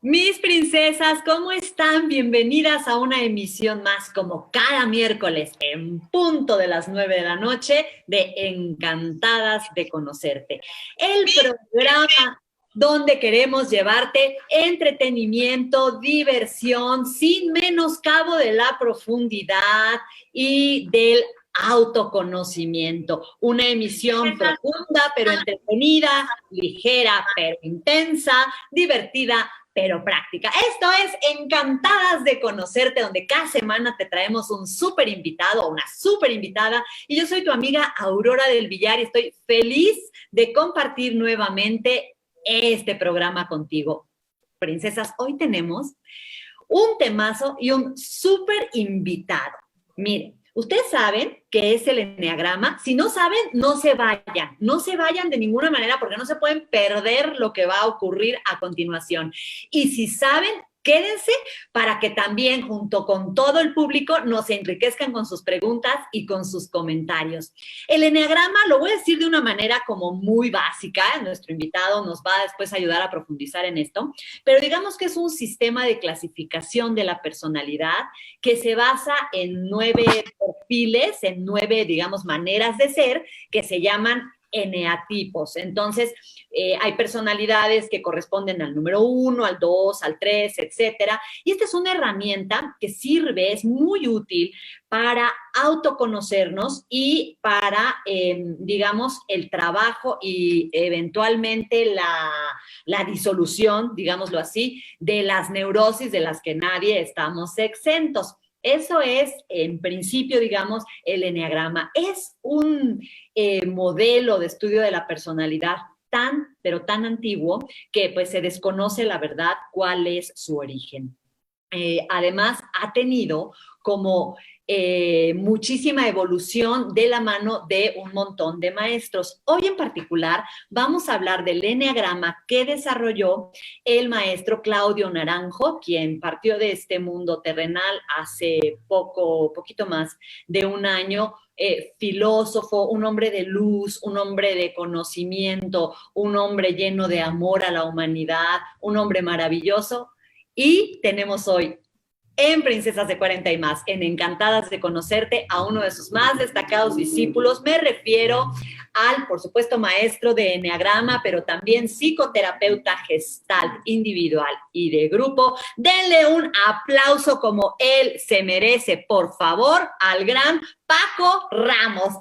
Mis princesas, ¿cómo están? Bienvenidas a una emisión más, como cada miércoles, en punto de las 9 de la noche, de Encantadas de Conocerte. El programa donde queremos llevarte entretenimiento, diversión, sin menoscabo de la profundidad y del autoconocimiento. Una emisión profunda pero entretenida, ligera pero intensa, divertida pero práctica. Esto es Encantadas de Conocerte, donde cada semana te traemos un súper invitado o una súper invitada. Y yo soy tu amiga Aurora del Villar y estoy feliz de compartir nuevamente este programa contigo. Princesas, hoy tenemos un temazo y un súper invitado. Miren, ustedes saben qué es el eneagrama. Si no saben, no se vayan de ninguna manera porque no se pueden perder lo que va a ocurrir a continuación. Y si saben, quédense para que también junto con todo el público nos enriquezcan con sus preguntas y con sus comentarios. El eneagrama lo voy a decir de una manera como muy básica, nuestro invitado nos va a después ayudar a profundizar en esto, pero digamos que es un sistema de clasificación de la personalidad que se basa en 9 perfiles, en 9, digamos, maneras de ser que se llaman eneatipos. Entonces, hay personalidades que corresponden al número 1, al 2, al 3, etcétera. Y esta es una herramienta que sirve, es muy útil para autoconocernos y para, digamos, el trabajo y eventualmente la disolución, digámoslo así, de las neurosis de las que nadie estamos exentos. Eso es, en principio, digamos, el eneagrama. Es un modelo de estudio de la personalidad pero tan antiguo, que pues se desconoce la verdad cuál es su origen. Además, ha tenido como muchísima evolución de la mano de un montón de maestros. Hoy en particular vamos a hablar del eneagrama que desarrolló el maestro Claudio Naranjo, quien partió de este mundo terrenal hace poquito más de un año. Filósofo, un hombre de luz, un hombre de conocimiento, un hombre lleno de amor a la humanidad, un hombre maravilloso. Y tenemos hoy en Princesas de 40 y más, en Encantadas de Conocerte, a uno de sus más destacados discípulos. Me refiero al, por supuesto, maestro de eneagrama, pero también psicoterapeuta gestalt individual y de grupo. Denle un aplauso como él se merece, por favor, al gran Paco Ramos.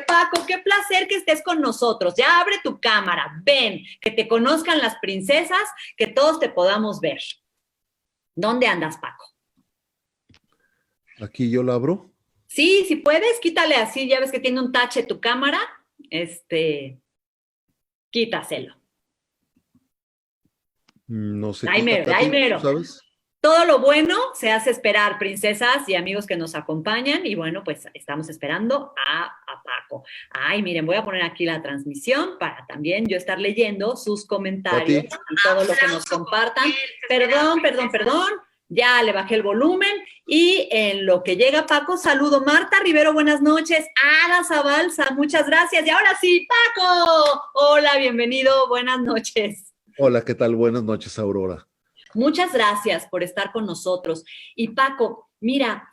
Paco, qué placer que estés con nosotros. Ya abre tu cámara, ven, que te conozcan las princesas, que todos te podamos ver. ¿Dónde andas, Paco? Aquí yo la abro. Sí, si puedes, quítale así, ya ves que tiene un tache tu cámara, quítaselo. No sé Ahí qué está, mero, ahí Katy, mero. ¿sabes? Todo lo bueno se hace esperar, princesas y amigos que nos acompañan, y bueno, pues estamos esperando a Paco. Ay, miren, voy a poner aquí la transmisión para también yo estar leyendo sus comentarios Katy. y todo lo que nos compartan. Perdón. Ya le bajé el volumen y en lo que llega Paco, saludo Marta Rivero, buenas noches. Ada Zabalza, muchas gracias. Y ahora sí, Paco. Hola, bienvenido, buenas noches. Hola, ¿qué tal? Buenas noches, Aurora. Muchas gracias por estar con nosotros. Y Paco, mira,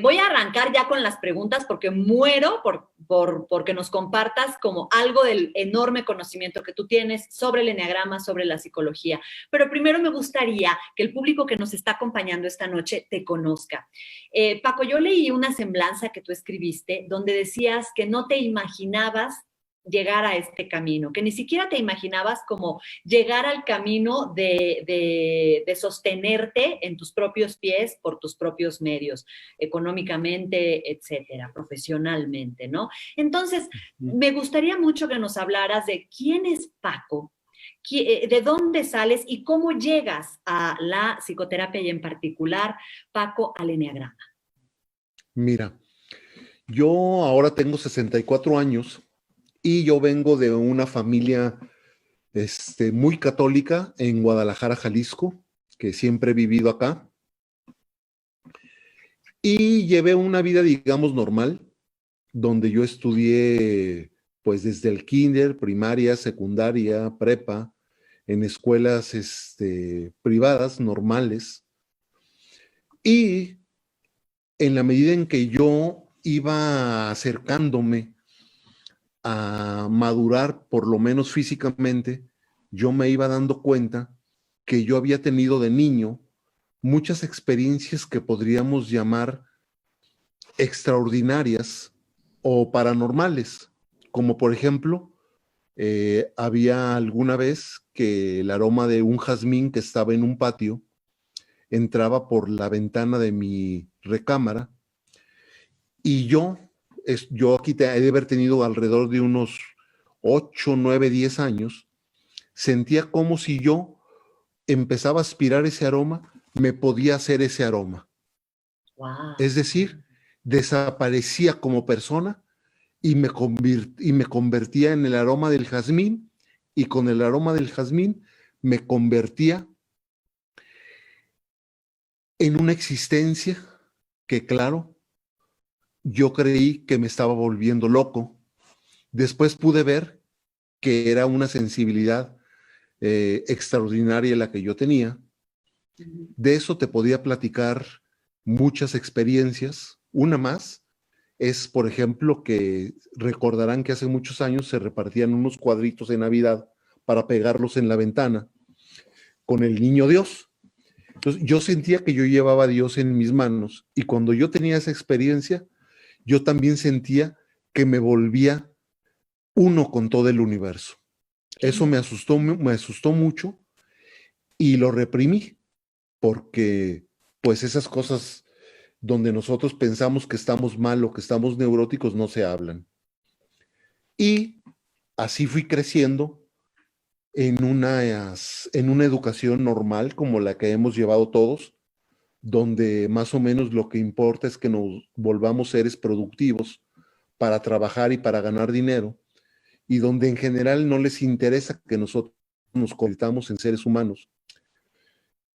voy a arrancar ya con las preguntas porque muero porque nos compartas como algo del enorme conocimiento que tú tienes sobre el eneagrama, sobre la psicología. Pero primero me gustaría que el público que nos está acompañando esta noche te conozca. Paco, yo leí una semblanza que tú escribiste donde decías que no te imaginabas llegar a este camino, que ni siquiera te imaginabas como llegar al camino de sostenerte en tus propios pies por tus propios medios, económicamente, etcétera, profesionalmente, ¿no? Entonces, me gustaría mucho que nos hablaras de quién es Paco, de dónde sales y cómo llegas a la psicoterapia y en particular, Paco, al eneagrama. Mira, yo ahora tengo 64 años y yo vengo de una familia muy católica en Guadalajara, Jalisco, que siempre he vivido acá. Y llevé una vida, digamos, normal, donde yo estudié pues desde el kinder, primaria, secundaria, prepa, en escuelas privadas, normales, y en la medida en que yo iba acercándome a madurar, por lo menos físicamente, yo me iba dando cuenta que yo había tenido de niño muchas experiencias que podríamos llamar extraordinarias o paranormales, como por ejemplo, había alguna vez que el aroma de un jazmín que estaba en un patio entraba por la ventana de mi recámara y yo aquí he de haber tenido alrededor de unos 8, 9, 10 años, sentía como si yo empezaba a aspirar ese aroma, me podía hacer ese aroma. Wow. Es decir, desaparecía como persona y me convertía en el aroma del jazmín, y con el aroma del jazmín me convertía en una existencia que, claro, yo creí que me estaba volviendo loco. Después pude ver que era una sensibilidad extraordinaria la que yo tenía. De eso te podía platicar muchas experiencias. Una más es, por ejemplo, que recordarán que hace muchos años se repartían unos cuadritos de Navidad para pegarlos en la ventana con el niño Dios. Entonces yo sentía que yo llevaba a Dios en mis manos, y cuando yo tenía esa experiencia, yo también sentía que me volvía uno con todo el universo. Eso me asustó mucho y lo reprimí, porque pues esas cosas donde nosotros pensamos que estamos mal o que estamos neuróticos no se hablan. Y así fui creciendo en una educación normal como la que hemos llevado todos, donde más o menos lo que importa es que nos volvamos seres productivos para trabajar y para ganar dinero, y donde en general no les interesa que nosotros nos convirtamos en seres humanos,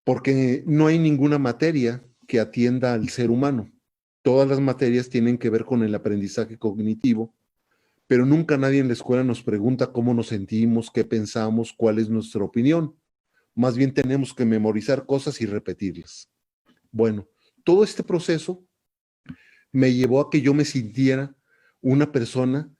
porque no hay ninguna materia que atienda al ser humano. Todas las materias tienen que ver con el aprendizaje cognitivo, pero nunca nadie en la escuela nos pregunta cómo nos sentimos, qué pensamos, cuál es nuestra opinión. Más bien tenemos que memorizar cosas y repetirlas. Bueno, todo este proceso me llevó a que yo me sintiera una persona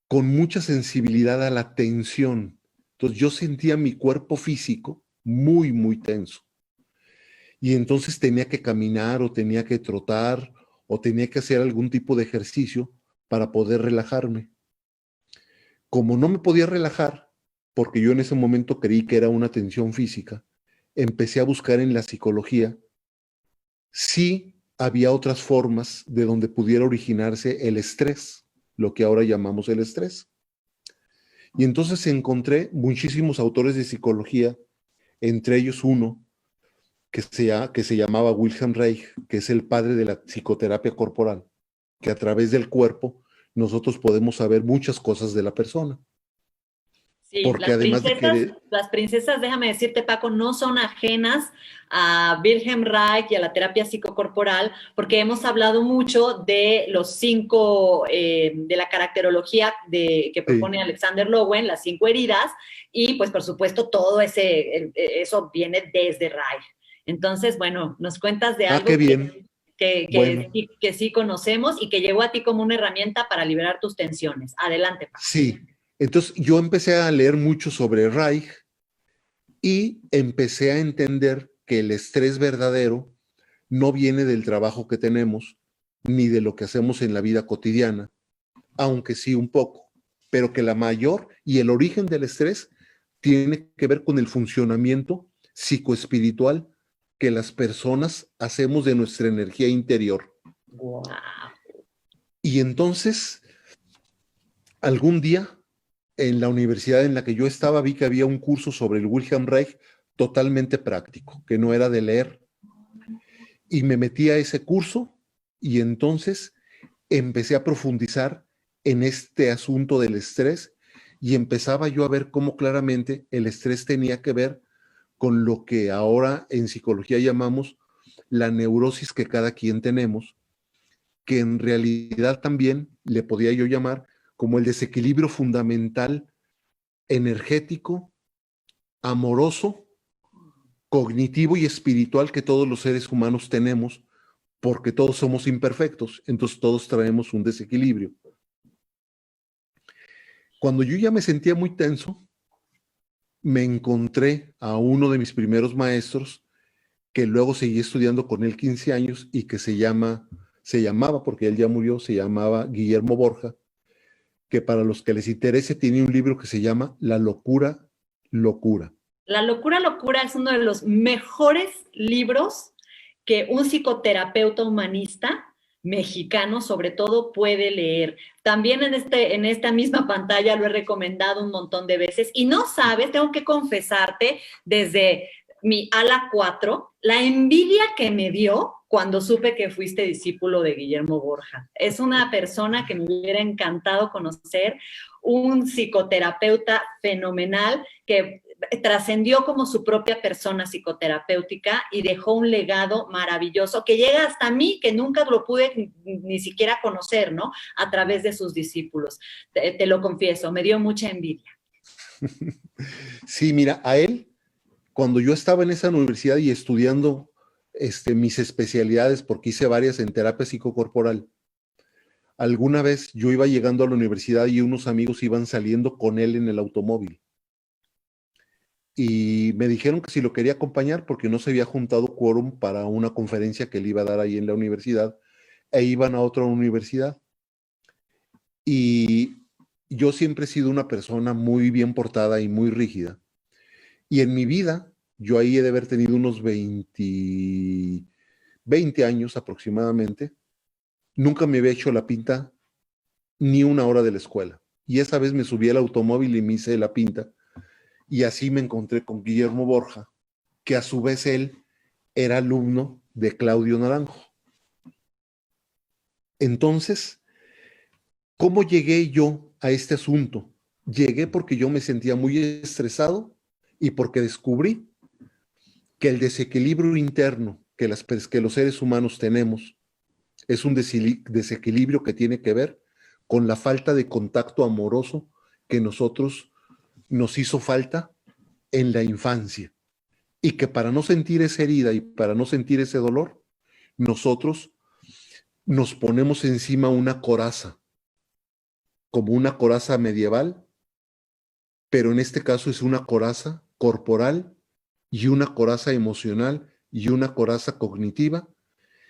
con mucha sensibilidad a la tensión. Entonces yo sentía mi cuerpo físico muy, muy tenso. Y entonces tenía que caminar o tenía que trotar o tenía que hacer algún tipo de ejercicio para poder relajarme. Como no me podía relajar, porque yo en ese momento creí que era una tensión física, empecé a buscar en la psicología si había otras formas de donde pudiera originarse el estrés, lo que ahora llamamos el estrés. Y entonces encontré muchísimos autores de psicología, entre ellos uno que se llamaba Wilhelm Reich, que es el padre de la psicoterapia corporal, que a través del cuerpo nosotros podemos saber muchas cosas de la persona. Sí, Porque además de que... las princesas, déjame decirte, Paco, no son ajenas a Wilhelm Reich y a la terapia psicocorporal, porque hemos hablado mucho de los 5, de la caracterología que Sí. propone Alexander Lowen, las 5 heridas, y pues por supuesto todo eso viene desde Reich. Entonces, bueno, nos cuentas de Qué algo bien. Bueno, que sí conocemos y que llegó a ti como una herramienta para liberar tus tensiones. Adelante, Paco. sí. Entonces yo empecé a leer mucho sobre Reich y empecé a entender que el estrés verdadero no viene del trabajo que tenemos ni de lo que hacemos en la vida cotidiana, aunque sí un poco, pero que la mayor y el origen del estrés tiene que ver con el funcionamiento psicoespiritual que las personas hacemos de nuestra energía interior. Wow. Y entonces, algún día, en la universidad en la que yo estaba, vi que había un curso sobre el Wilhelm Reich totalmente práctico, que no era de leer. Y me metí a ese curso y entonces empecé a profundizar en este asunto del estrés, y empezaba yo a ver cómo claramente el estrés tenía que ver con lo que ahora en psicología llamamos la neurosis que cada quien tenemos, que en realidad también le podía yo llamar como el desequilibrio fundamental energético amoroso, cognitivo y espiritual que todos los seres humanos tenemos, porque todos somos imperfectos, entonces todos traemos un desequilibrio. Cuando yo ya me sentía muy tenso, me encontré a uno de mis primeros maestros, que luego seguí estudiando con él 15 años y que se llamaba, porque él ya murió, se llamaba Guillermo Borja, que para los que les interese tiene un libro que se llama La locura, locura. La locura, locura es uno de los mejores libros que un psicoterapeuta humanista mexicano sobre todo puede leer. También en esta misma pantalla lo he recomendado un montón de veces y no sabes, tengo que confesarte desde mi ala 4, la envidia que me dio cuando supe que fuiste discípulo de Guillermo Borja. Es una persona que me hubiera encantado conocer, un psicoterapeuta fenomenal que trascendió como su propia persona psicoterapéutica y dejó un legado maravilloso que llega hasta mí, que nunca lo pude ni siquiera conocer, ¿no? A través de sus discípulos. Te lo confieso, me dio mucha envidia. Sí, mira, a él, cuando yo estaba en esa universidad y estudiando mis especialidades, porque hice varias en terapia psicocorporal, alguna vez yo iba llegando a la universidad y unos amigos iban saliendo con él en el automóvil. Y me dijeron que si lo quería acompañar porque no se había juntado quórum para una conferencia que él iba a dar ahí en la universidad, e iban a otra universidad. Y yo siempre he sido una persona muy bien portada y muy rígida. Y en mi vida, yo ahí he de haber tenido unos 20 años aproximadamente, nunca me había hecho la pinta ni una hora de la escuela. Y esa vez me subí al automóvil y me hice la pinta. Y así me encontré con Guillermo Borja, que a su vez él era alumno de Claudio Naranjo. Entonces, ¿cómo llegué yo a este asunto? Llegué porque yo me sentía muy estresado y porque descubrí que el desequilibrio interno que los seres humanos tenemos es un desequilibrio que tiene que ver con la falta de contacto amoroso que nos hizo falta en la infancia. Y que para no sentir esa herida y para no sentir ese dolor, nosotros nos ponemos encima una coraza, como una coraza medieval, pero en este caso es una coraza corporal y una coraza emocional y una coraza cognitiva,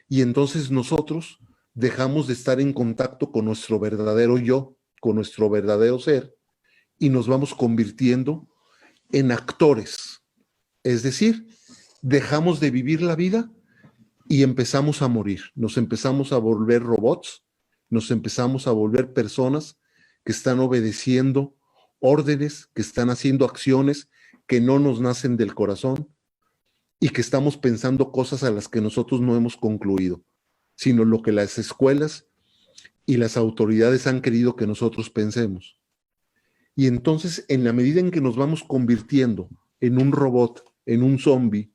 y entonces nosotros dejamos de estar en contacto con nuestro verdadero yo, con nuestro verdadero ser, y nos vamos convirtiendo en actores. Es decir, dejamos de vivir la vida y empezamos a morir. Nos empezamos a volver robots, nos empezamos a volver personas que están obedeciendo órdenes, que están haciendo acciones que no nos nacen del corazón y que estamos pensando cosas a las que nosotros no hemos concluido, sino lo que las escuelas y las autoridades han querido que nosotros pensemos. Y entonces, en la medida en que nos vamos convirtiendo en un robot, en un zombie,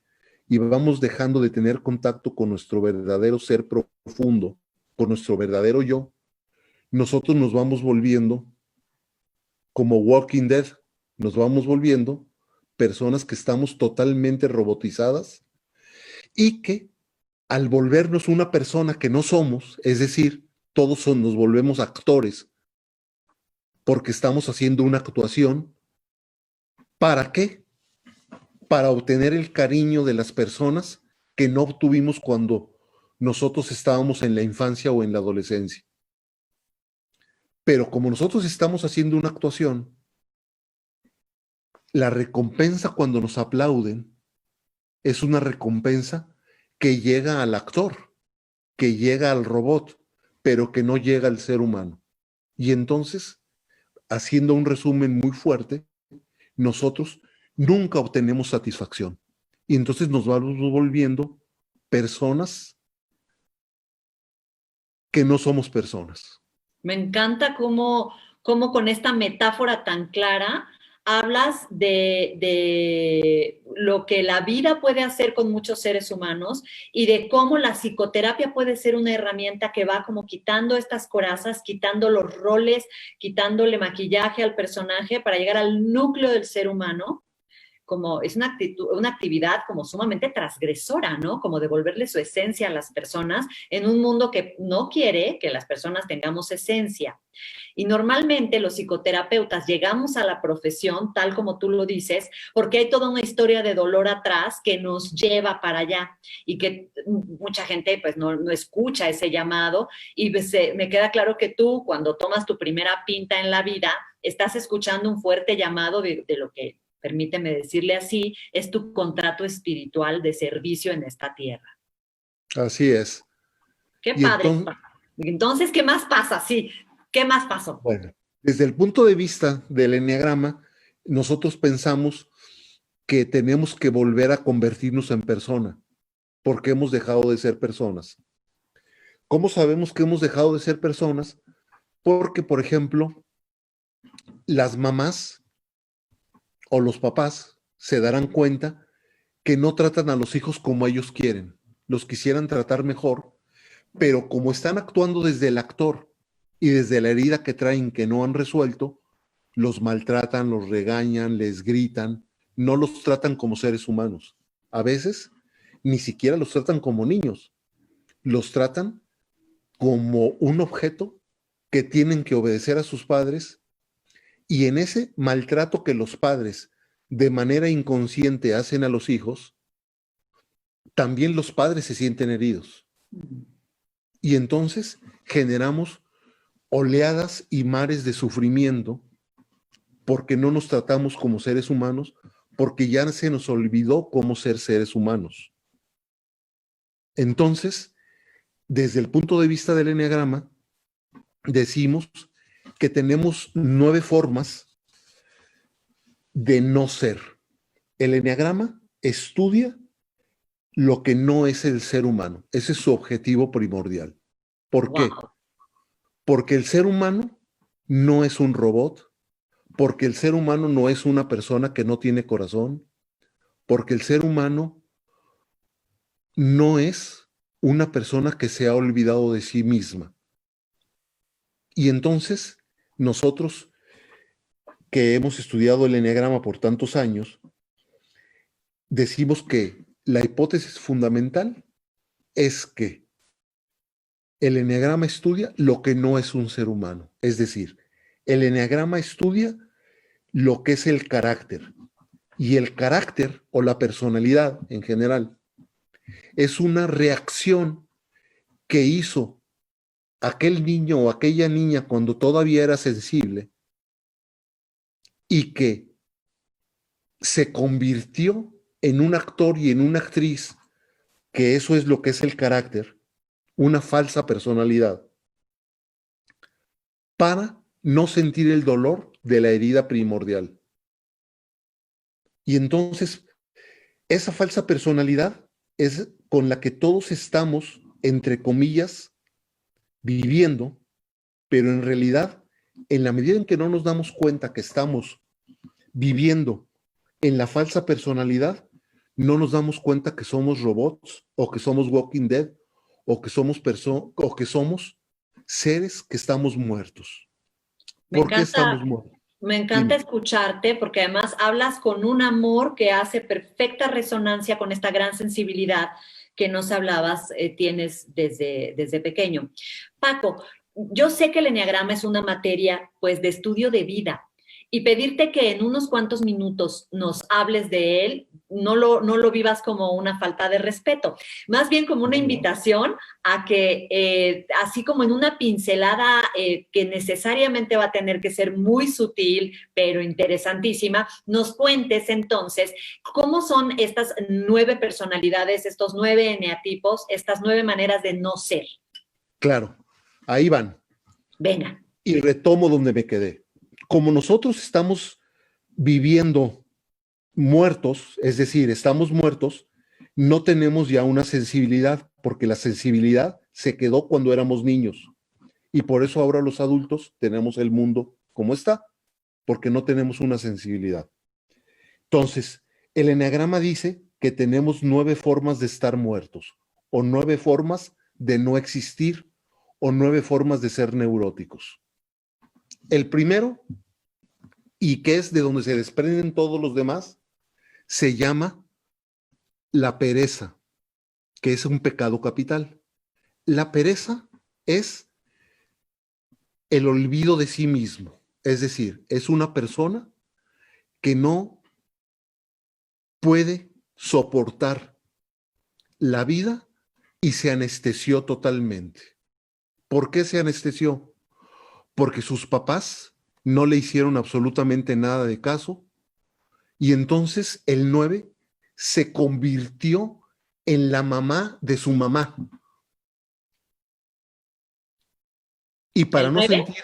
y vamos dejando de tener contacto con nuestro verdadero ser profundo, con nuestro verdadero yo, nosotros nos vamos volviendo como Walking Dead, nos vamos volviendo personas que estamos totalmente robotizadas y que al volvernos una persona que no somos, es decir, nos volvemos actores porque estamos haciendo una actuación. ¿Para qué? Para obtener el cariño de las personas que no obtuvimos cuando nosotros estábamos en la infancia o en la adolescencia. Pero como nosotros estamos haciendo una actuación, la recompensa cuando nos aplauden es una recompensa que llega al actor, que llega al robot, pero que no llega al ser humano. Y entonces, haciendo un resumen muy fuerte, nosotros nunca obtenemos satisfacción. Y entonces nos vamos volviendo personas que no somos personas. Me encanta cómo con esta metáfora tan clara hablas de lo que la vida puede hacer con muchos seres humanos y de cómo la psicoterapia puede ser una herramienta que va como quitando estas corazas, quitando los roles, quitándole maquillaje al personaje para llegar al núcleo del ser humano, como es una actividad como sumamente transgresora, ¿no? Como devolverle su esencia a las personas en un mundo que no quiere que las personas tengamos esencia. Y normalmente los psicoterapeutas llegamos a la profesión, tal como tú lo dices, porque hay toda una historia de dolor atrás que nos lleva para allá y que mucha gente pues no escucha ese llamado y me queda claro que tú cuando tomas tu primera pinta en la vida, estás escuchando un fuerte llamado de lo que, permíteme decirle así, es tu contrato espiritual de servicio en esta tierra. Así es. Qué Y padre. entonces, Entonces, ¿qué más pasa? Sí, ¿qué más pasó? bueno, desde el punto de vista del eneagrama, nosotros pensamos que tenemos que volver a convertirnos en persona, porque hemos dejado de ser personas. ¿Cómo sabemos que hemos dejado de ser personas? Porque, por ejemplo, las mamás o los papás se darán cuenta que no tratan a los hijos como ellos quieren. Los quisieran tratar mejor, pero como están actuando desde el actor y desde la herida que traen que no han resuelto, los maltratan, los regañan, les gritan, no los tratan como seres humanos. A veces ni siquiera los tratan como niños, los tratan como un objeto que tienen que obedecer a sus padres, y en ese maltrato que los padres de manera inconsciente hacen a los hijos, también los padres se sienten heridos. Y entonces generamos oleadas y mares de sufrimiento porque no nos tratamos como seres humanos, porque ya se nos olvidó cómo ser seres humanos. Entonces, desde el punto de vista del eneagrama, decimos que tenemos 9 formas de no ser. El eneagrama estudia lo que no es el ser humano. Ese es su objetivo primordial. ¿Por qué? Wow. Porque el ser humano no es un robot, porque el ser humano no es una persona que no tiene corazón, porque el ser humano no es una persona que se ha olvidado de sí misma. Y entonces, nosotros que hemos estudiado el eneagrama por tantos años, decimos que la hipótesis fundamental es que el eneagrama estudia lo que no es un ser humano. Es decir, el eneagrama estudia lo que es el carácter. Y el carácter o la personalidad en general es una reacción que hizo aquel niño o aquella niña cuando todavía era sensible y que se convirtió en un actor y en una actriz, que eso es lo que es el carácter, una falsa personalidad, para no sentir el dolor de la herida primordial. Y entonces, esa falsa personalidad es con la que todos estamos, entre comillas, viviendo, pero en realidad, en la medida en que no nos damos cuenta que estamos viviendo en la falsa personalidad, no nos damos cuenta que somos robots o que somos Walking Dead o que somos seres que estamos muertos. ¿Por qué estamos muertos? Me encanta escucharte porque además hablas con un amor que hace perfecta resonancia con esta gran sensibilidad que nos hablabas, tienes desde pequeño. Paco, yo sé que el eneagrama es una materia pues de estudio de vida y pedirte que en unos cuantos minutos nos hables de él, no lo vivas como una falta de respeto, más bien como una invitación a que, así como en una pincelada que necesariamente va a tener que ser muy sutil, pero interesantísima, nos cuentes entonces cómo son estas 9 personalidades, estos 9 eneatipos, estas 9 maneras de no ser. Claro, ahí van. Venga. Y retomo donde me quedé. Como nosotros estamos viviendo muertos, es decir, estamos muertos, no tenemos ya una sensibilidad, porque la sensibilidad se quedó cuando éramos niños. Y por eso ahora los adultos tenemos el mundo como está, porque no tenemos una sensibilidad. Entonces, el eneagrama dice que tenemos 9 formas de estar muertos, o 9 formas de no existir, o 9 formas de ser neuróticos. El primero, y que es de donde se desprenden todos los demás, se llama la pereza, que es un pecado capital. La pereza es el olvido de sí mismo. Es decir, es una persona que no puede soportar la vida y se anestesió totalmente. ¿Por qué se anestesió? Porque sus papás no le hicieron absolutamente nada de caso y entonces el 9 se convirtió en la mamá de su mamá. Y para ¿El no 9? sentir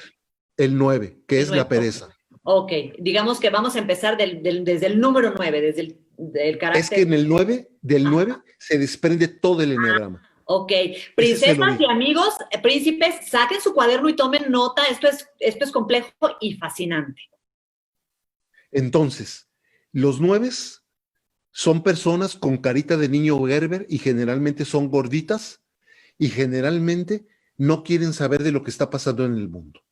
el 9, que El es la 9. pereza. Ok, digamos que vamos a empezar desde el número 9, desde el Es que carácter. en el 9, del Ah, 9 se desprende todo el eneagrama. ok, Ese es el princesas y origen. amigos, príncipes, saquen su cuaderno y tomen nota. Esto es complejo y fascinante. Entonces, los 9 son personas con carita de niño Gerber y generalmente son gorditas y generalmente no quieren saber de lo que está pasando en el mundo.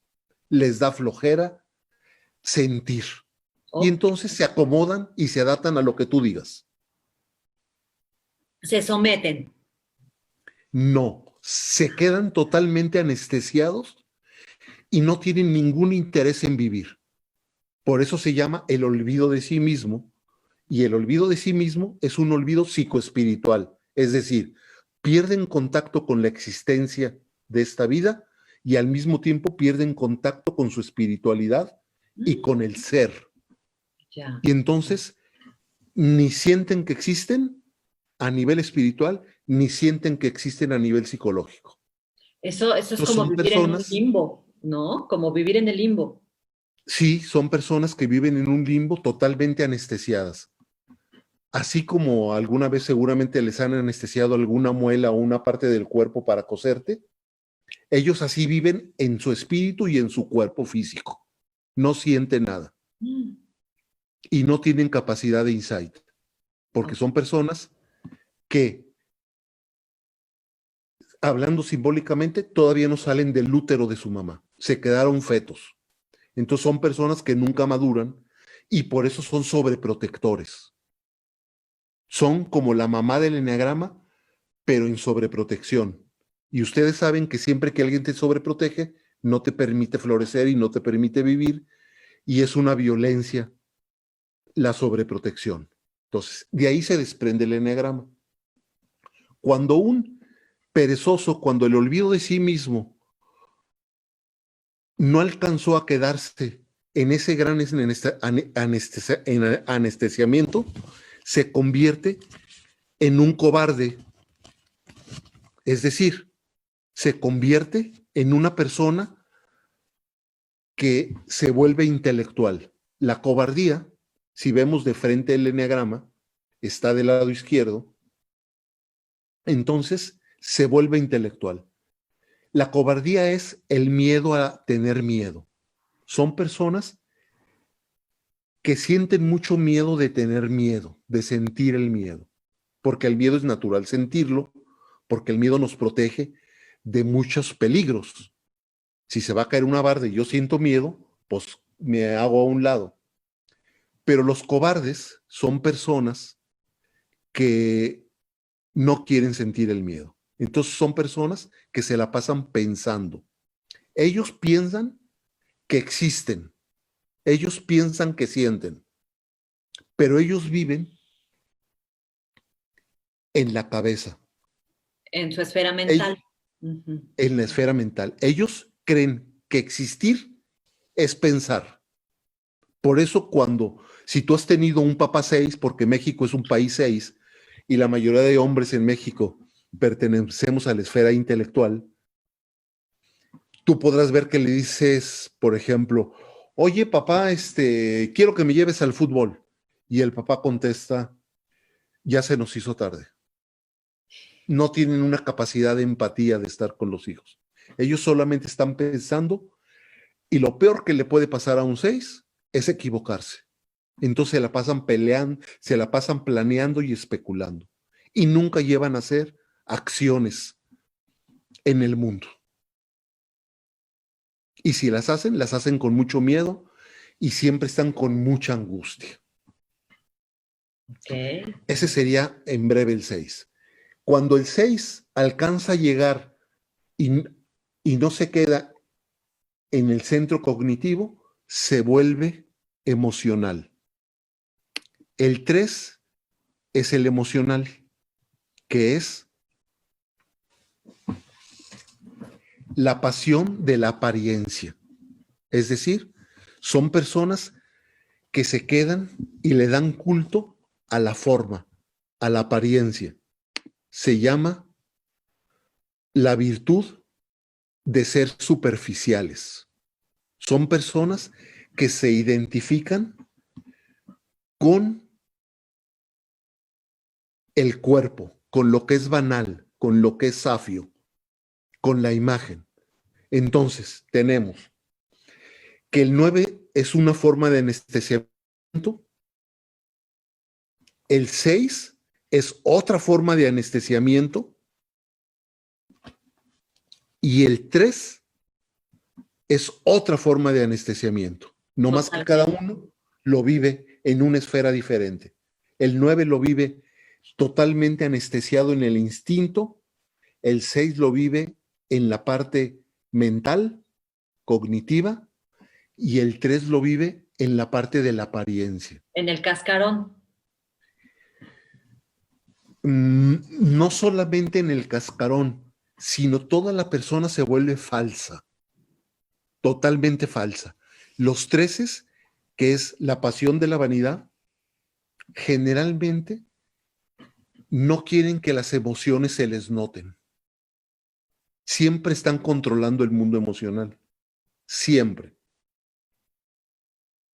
Les da flojera sentir. Y Ok. entonces se acomodan y se adaptan a lo que tú digas. Se someten. No, se quedan totalmente anestesiados y no tienen ningún interés en vivir. Por eso se llama el olvido de sí mismo. Y el olvido de sí mismo es un olvido psicoespiritual. Es decir, pierden contacto con la existencia de esta vida y al mismo tiempo pierden contacto con su espiritualidad y con el ser. Ya. Y entonces ni sienten que existen a nivel espiritual, ni sienten que existen a nivel psicológico. Eso es Entonces como son vivir en un personas, limbo, ¿no? Como vivir en el limbo. sí, son personas que viven en un limbo totalmente anestesiadas. Así como alguna vez seguramente les han anestesiado alguna muela o una parte del cuerpo para coserte, ellos así viven en su espíritu y en su cuerpo físico. No sienten nada Mm. y no tienen capacidad de insight, porque Ok. son personas que, hablando simbólicamente, todavía no salen del útero de su mamá, se quedaron fetos. Entonces son personas que nunca maduran y por eso son sobreprotectores. Son como la mamá del eneagrama, pero en sobreprotección. Y ustedes saben que siempre que alguien te sobreprotege, no te permite florecer y no te permite vivir, y es una violencia la sobreprotección. Entonces, de ahí se desprende el eneagrama. Cuando un perezoso, cuando el olvido de sí mismo no alcanzó a quedarse en ese gran anestesiamiento, se convierte en un cobarde, es decir, se convierte en una persona que se vuelve intelectual. La cobardía, si vemos de frente el eneagrama, está del lado izquierdo, entonces se vuelve intelectual. La cobardía es el miedo a tener miedo. Son personas que sienten mucho miedo de tener miedo, de sentir el miedo, porque el miedo es natural sentirlo, porque el miedo nos protege de muchos peligros. Si se va a caer una barda y yo siento miedo, pues me hago a un lado. Pero los cobardes son personas que no quieren sentir el miedo. Entonces son personas que se la pasan pensando. Ellos piensan que existen, ellos piensan que sienten, pero ellos viven en la cabeza, En su esfera ellos, mental. Ujú. en la esfera mental. Ellos creen que existir es pensar. Por eso si tú has tenido un papá 6, porque México es un país 6, y la mayoría de hombres en México pertenecemos a la esfera intelectual, tú podrás ver que le dices, por ejemplo, oye papá, quiero que me lleves al fútbol. Y el papá contesta, ya se nos hizo tarde. No tienen una capacidad de empatía de estar con los hijos. Ellos solamente están pensando y lo peor que le puede pasar a un 6 es equivocarse. Entonces se la pasan peleando, se la pasan planeando y especulando. Y nunca llevan a hacer acciones en el mundo. Y si las hacen con mucho miedo y siempre están con mucha angustia. Ok. Ese sería en breve el 6. Cuando el 6 alcanza a llegar y, y no se queda en el centro cognitivo, se vuelve emocional. El 3 es el emocional, que es la pasión de la apariencia. Es decir, son personas que se quedan y le dan culto a la forma, a la apariencia. Se llama la virtud de ser superficiales. Son personas que se identifican con el cuerpo, con lo que es banal, con lo que es safio, con la imagen. Entonces, tenemos que el 9 es una forma de anestesiamiento, el 6 es otra forma de anestesiamiento y el 3 es otra forma de anestesiamiento. No más que cada Totalmente. uno lo vive en una esfera diferente. El 9 lo vive totalmente anestesiado en el instinto, el 6 lo vive en la parte mental, cognitiva, y el 3 lo vive en la parte de la apariencia. En el cascarón. No solamente en el cascarón, sino toda la persona se vuelve falsa, totalmente falsa. Los 13, que es la pasión de la vanidad, generalmente no quieren que las emociones se les noten. Siempre están controlando el mundo emocional. Siempre.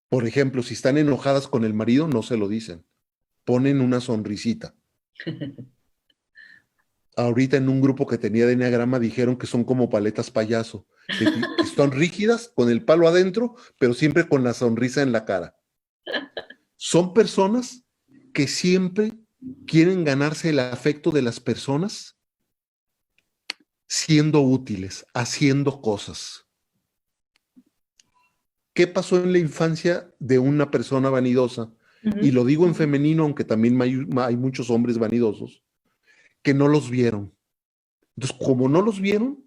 Por ejemplo, si están enojadas con el marido, no se lo dicen. Ponen una sonrisita. Ahorita en un grupo que tenía de enneagrama dijeron que son como paletas payaso, que están rígidas con el palo adentro, pero siempre con la sonrisa en la cara. Son personas que siempre quieren ganarse el afecto de las personas siendo útiles, haciendo cosas. ¿Qué pasó en la infancia de una persona vanidosa? Y lo digo en femenino, aunque también hay muchos hombres vanidosos, que no los vieron. Entonces, como no los vieron,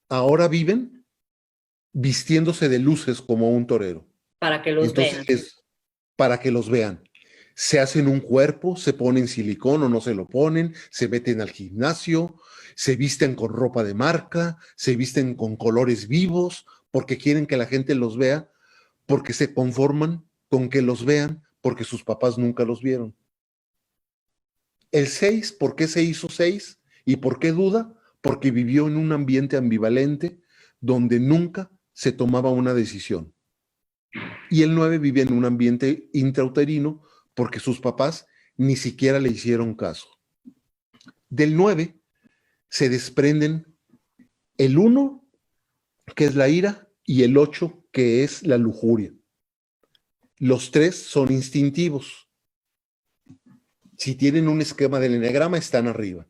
ahora viven vistiéndose de luces como un torero. Para que los Entonces, vean. para que los vean. Se hacen un cuerpo, se ponen silicón o no se lo ponen, se meten al gimnasio, se visten con ropa de marca, se visten con colores vivos, porque quieren que la gente los vea, porque se conforman con que los vean, porque sus papás nunca los vieron. El 6, ¿por qué se hizo 6? ¿Y por qué duda? Porque vivió en un ambiente ambivalente donde nunca se tomaba una decisión. Y el 9 vivía en un ambiente intrauterino porque sus papás ni siquiera le hicieron caso. Del 9 se desprenden el 1, que es la ira, y el 8, que es la lujuria. Los 3 son instintivos. Si tienen un esquema del enneagrama, están arriba.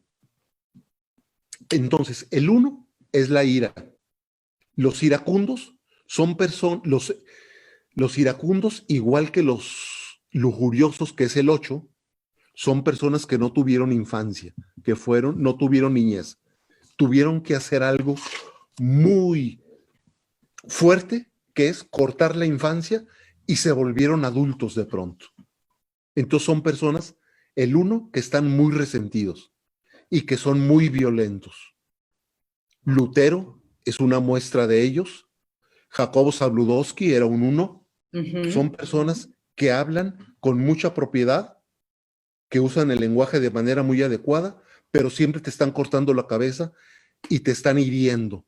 Entonces, el 1 es la ira. Los iracundos son personas, los iracundos, igual que los lujuriosos, que es el 8, son personas que no tuvieron infancia, que no tuvieron niñez. Tuvieron que hacer algo muy fuerte, que es cortar la infancia, y se volvieron adultos de pronto. Entonces son personas, el 1, que están muy resentidos y que son muy violentos. Lutero es una muestra de ellos. Jacobo Zabludowski era un 1. Son personas que hablan con mucha propiedad, que usan el lenguaje de manera muy adecuada, pero siempre te están cortando la cabeza y te están hiriendo.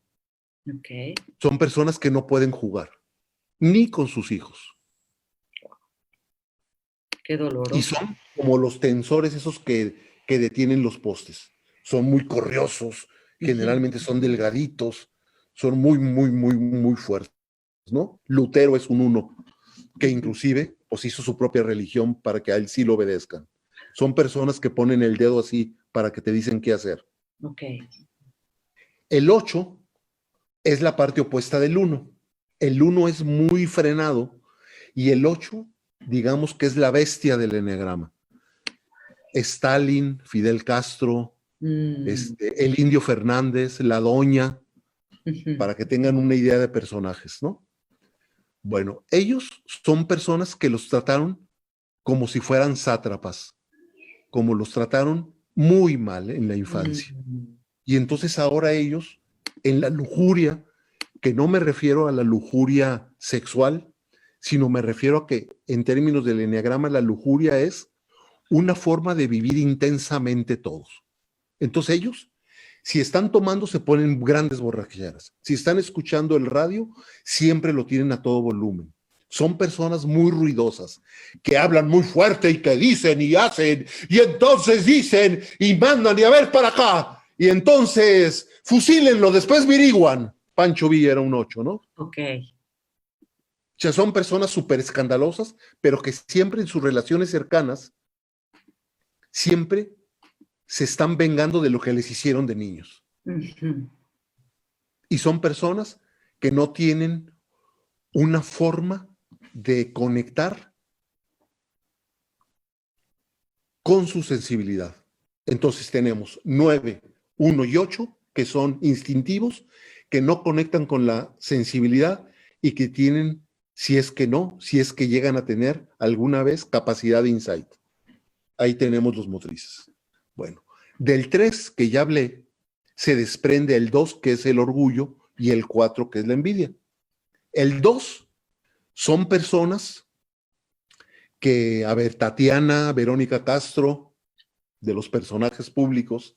Okay. Son personas que no pueden jugar, ni con sus hijos. Qué doloroso. Y son como los tensores esos que detienen los postes. Son muy corriosos, generalmente son delgaditos, son muy, muy, muy, muy fuertes, ¿no? Lutero es un 1, que inclusive pues hizo su propia religión para que a él sí lo obedezcan. Son personas que ponen el dedo así para que te dicen qué hacer. Okay. El 8 es la parte opuesta del 1. El 1 es muy frenado y el 8 digamos que es la bestia del eneagrama. Stalin, Fidel Castro, el Indio Fernández, la Doña, para que tengan una idea de personajes, ¿no? Bueno, ellos son personas que los trataron como si fueran sátrapas, como los trataron muy mal en la infancia. Y entonces ahora ellos, en la lujuria, que no me refiero a la lujuria sexual, sino me refiero a que en términos del eneagrama la lujuria es una forma de vivir intensamente todos. Entonces ellos, si están tomando, se ponen grandes borracheras. Si están escuchando el radio, siempre lo tienen a todo volumen. Son personas muy ruidosas, que hablan muy fuerte y que dicen y hacen, y entonces dicen y mandan y a ver para acá, y entonces fusílenlo, después viriguan. Pancho Villa era un 8, ¿no? Ok. O sea, son personas súper escandalosas, pero que siempre en sus relaciones cercanas, siempre se están vengando de lo que les hicieron de niños. Y son personas que no tienen una forma de conectar con su sensibilidad. Entonces tenemos 9, 1 y 8, que son instintivos, que no conectan con la sensibilidad y que tienen, si es que llegan a tener alguna vez capacidad de insight. Ahí tenemos los motrices. Bueno, del 3 que ya hablé, se desprende el 2, que es el orgullo, y el 4, que es la envidia. El 2 son personas que, a ver, Tatiana, Verónica Castro, de los personajes públicos,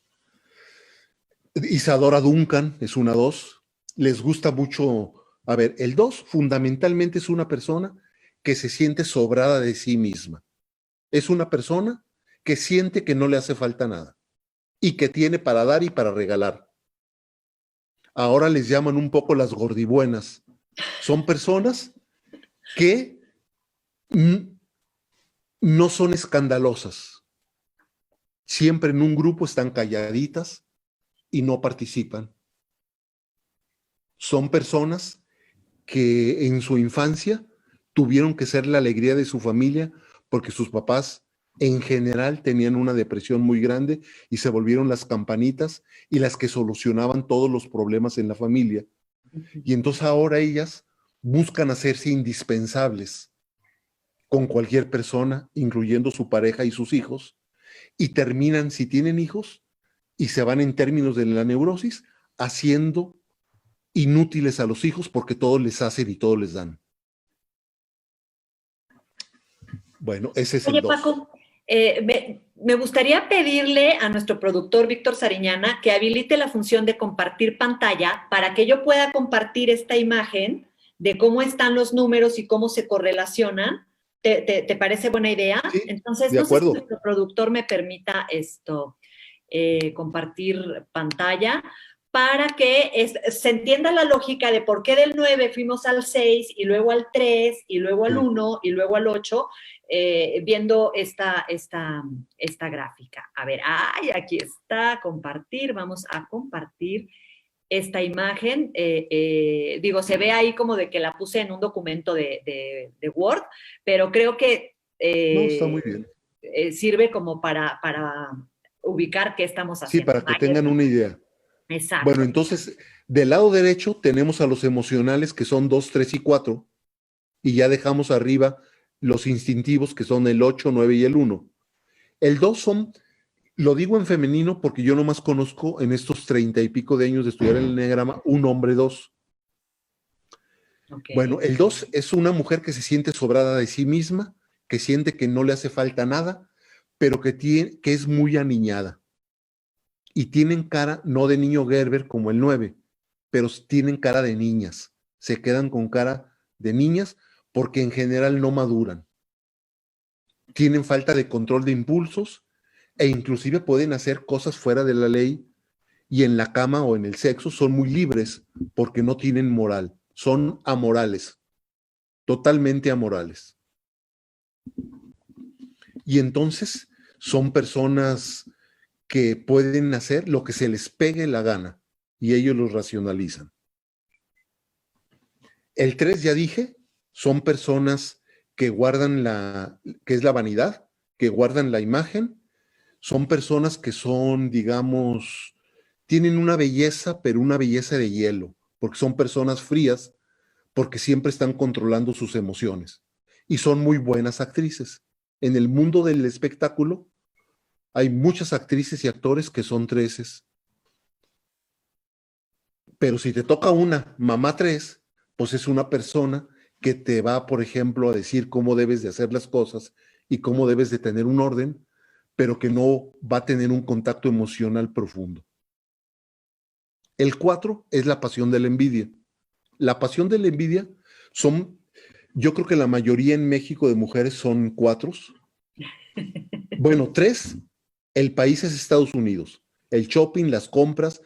Isadora Duncan es una 2, les gusta mucho, a ver, el 2 fundamentalmente es una persona que se siente sobrada de sí misma. Es una persona que siente que no le hace falta nada y que tiene para dar y para regalar. Ahora les llaman un poco las gordibuenas. Son personas que no son escandalosas. Siempre en un grupo están calladitas y no participan. Son personas que en su infancia tuvieron que ser la alegría de su familia porque sus papás en general tenían una depresión muy grande y se volvieron las campanitas y las que solucionaban todos los problemas en la familia. Y entonces ahora ellas buscan hacerse indispensables con cualquier persona, incluyendo su pareja y sus hijos, y terminan, si tienen hijos, y se van en términos de la neurosis, haciendo inútiles a los hijos porque todo les hacen y todo les dan. Bueno, ese es Oye, el 2. Paco, me gustaría pedirle a nuestro productor Víctor Sariñana que habilite la función de compartir pantalla para que yo pueda compartir esta imagen de cómo están los números y cómo se correlacionan. ¿Te parece buena idea? Sí, entonces, de no sé si acuerdo. nuestro productor me permita compartir pantalla para que se entienda la lógica de por qué del 9 fuimos al 6 y luego al 3 y luego al 1 y luego al 8, viendo esta gráfica. A ver, aquí está, compartir, vamos a compartir esta imagen. Digo, se ve ahí como de que la puse en un documento de Word, pero creo que No, está muy bien. sirve como para ubicar qué estamos Sí, haciendo. para que tengan una idea. Exacto. Bueno, entonces, del lado derecho tenemos a los emocionales, que son 2, 3 y 4, y ya dejamos arriba los instintivos, que son el 8, 9 y el 1. El 2 son, lo digo en femenino porque yo nomás conozco en estos 30 y pico de años de estudiar el eneagrama un hombre 2. Okay. Bueno, el 2 es una mujer que se siente sobrada de sí misma, que siente que no le hace falta nada, pero que es muy aniñada. Y tienen cara, no de niño Gerber como el 9, pero tienen cara de niñas. Se quedan con cara de niñas porque en general no maduran. Tienen falta de control de impulsos e inclusive pueden hacer cosas fuera de la ley y en la cama o en el sexo son muy libres porque no tienen moral. Son amorales, totalmente amorales. Y entonces son personas que pueden hacer lo que se les pegue la gana y ellos lo racionalizan. El 3, ya dije, son personas que guardan que es la vanidad, que guardan la imagen. Son personas que son, digamos, tienen una belleza, pero una belleza de hielo, porque son personas frías, porque siempre están controlando sus emociones. Y son muy buenas actrices. En el mundo del espectáculo hay muchas actrices y actores que son treses. Pero si te toca una mamá tres, pues es una persona que te va, por ejemplo, a decir cómo debes de hacer las cosas y cómo debes de tener un orden, pero que no va a tener un contacto emocional profundo. El 4 es la pasión de la envidia. La pasión de la envidia son, yo creo que la mayoría en México de mujeres son 4. Bueno, 3, el país es Estados Unidos. El shopping, las compras,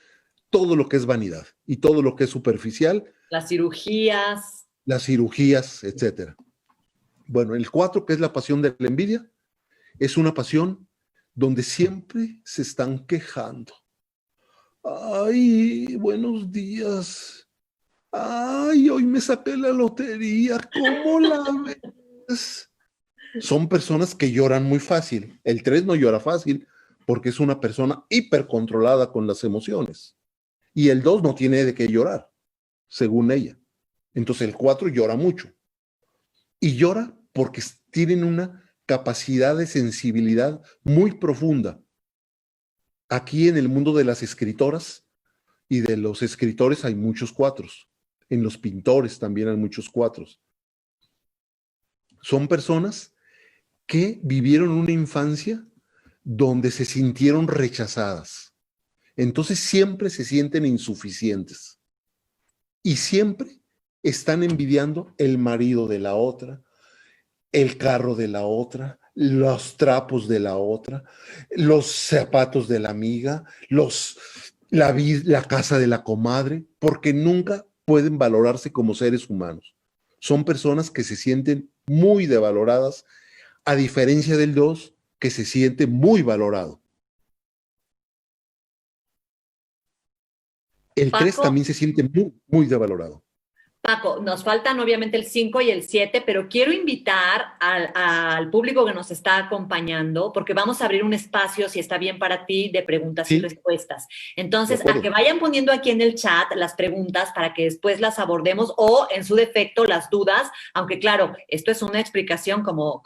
todo lo que es vanidad y todo lo que es superficial, Las cirugías. las cirugías, etcétera. Bueno, el 4, que es la pasión de la envidia, es una pasión donde siempre se están quejando. Ay, buenos días. Ay, hoy me saqué la lotería. ¿Cómo la ves? Son personas que lloran muy fácil. El 3 no llora fácil porque es una persona hipercontrolada con las emociones. Y el 2 no tiene de qué llorar, según ella. Entonces el 4 llora mucho. Y llora porque tienen una capacidad de sensibilidad muy profunda. Aquí en el mundo de las escritoras y de los escritores hay muchos 4. En los pintores también hay muchos 4. Son personas que vivieron una infancia donde se sintieron rechazadas. Entonces siempre se sienten insuficientes. Y siempre están envidiando el marido de la otra, el carro de la otra, los trapos de la otra, los zapatos de la amiga, la casa de la comadre, porque nunca pueden valorarse como seres humanos. Son personas que se sienten muy devaloradas, a diferencia del 2, que se siente muy valorado. El 3 Paco, también se siente muy, muy devalorado. Paco, nos faltan obviamente el 5 y el 7, pero quiero invitar al público que nos está acompañando, porque vamos a abrir un espacio, si está bien para ti, de preguntas y Sí, respuestas. de Entonces, a que acuerdo. vayan poniendo aquí en el chat las preguntas para que después las abordemos o, en su defecto, las dudas, aunque claro, esto es una explicación como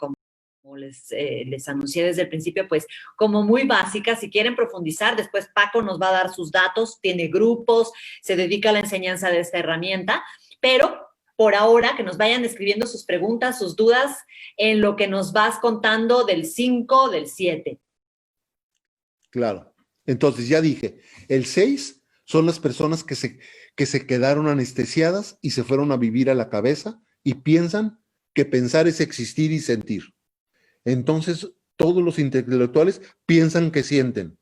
les anuncié desde el principio, pues como muy básica. Si quieren profundizar, después Paco nos va a dar sus datos, tiene grupos, se dedica a la enseñanza de esta herramienta, pero por ahora que nos vayan escribiendo sus preguntas, sus dudas, en lo que nos vas contando del 5, del 7. Claro. Entonces ya dije, el 6 son las personas que se quedaron anestesiadas y se fueron a vivir a la cabeza y piensan que pensar es existir y sentir. Entonces, todos los intelectuales piensan que sienten.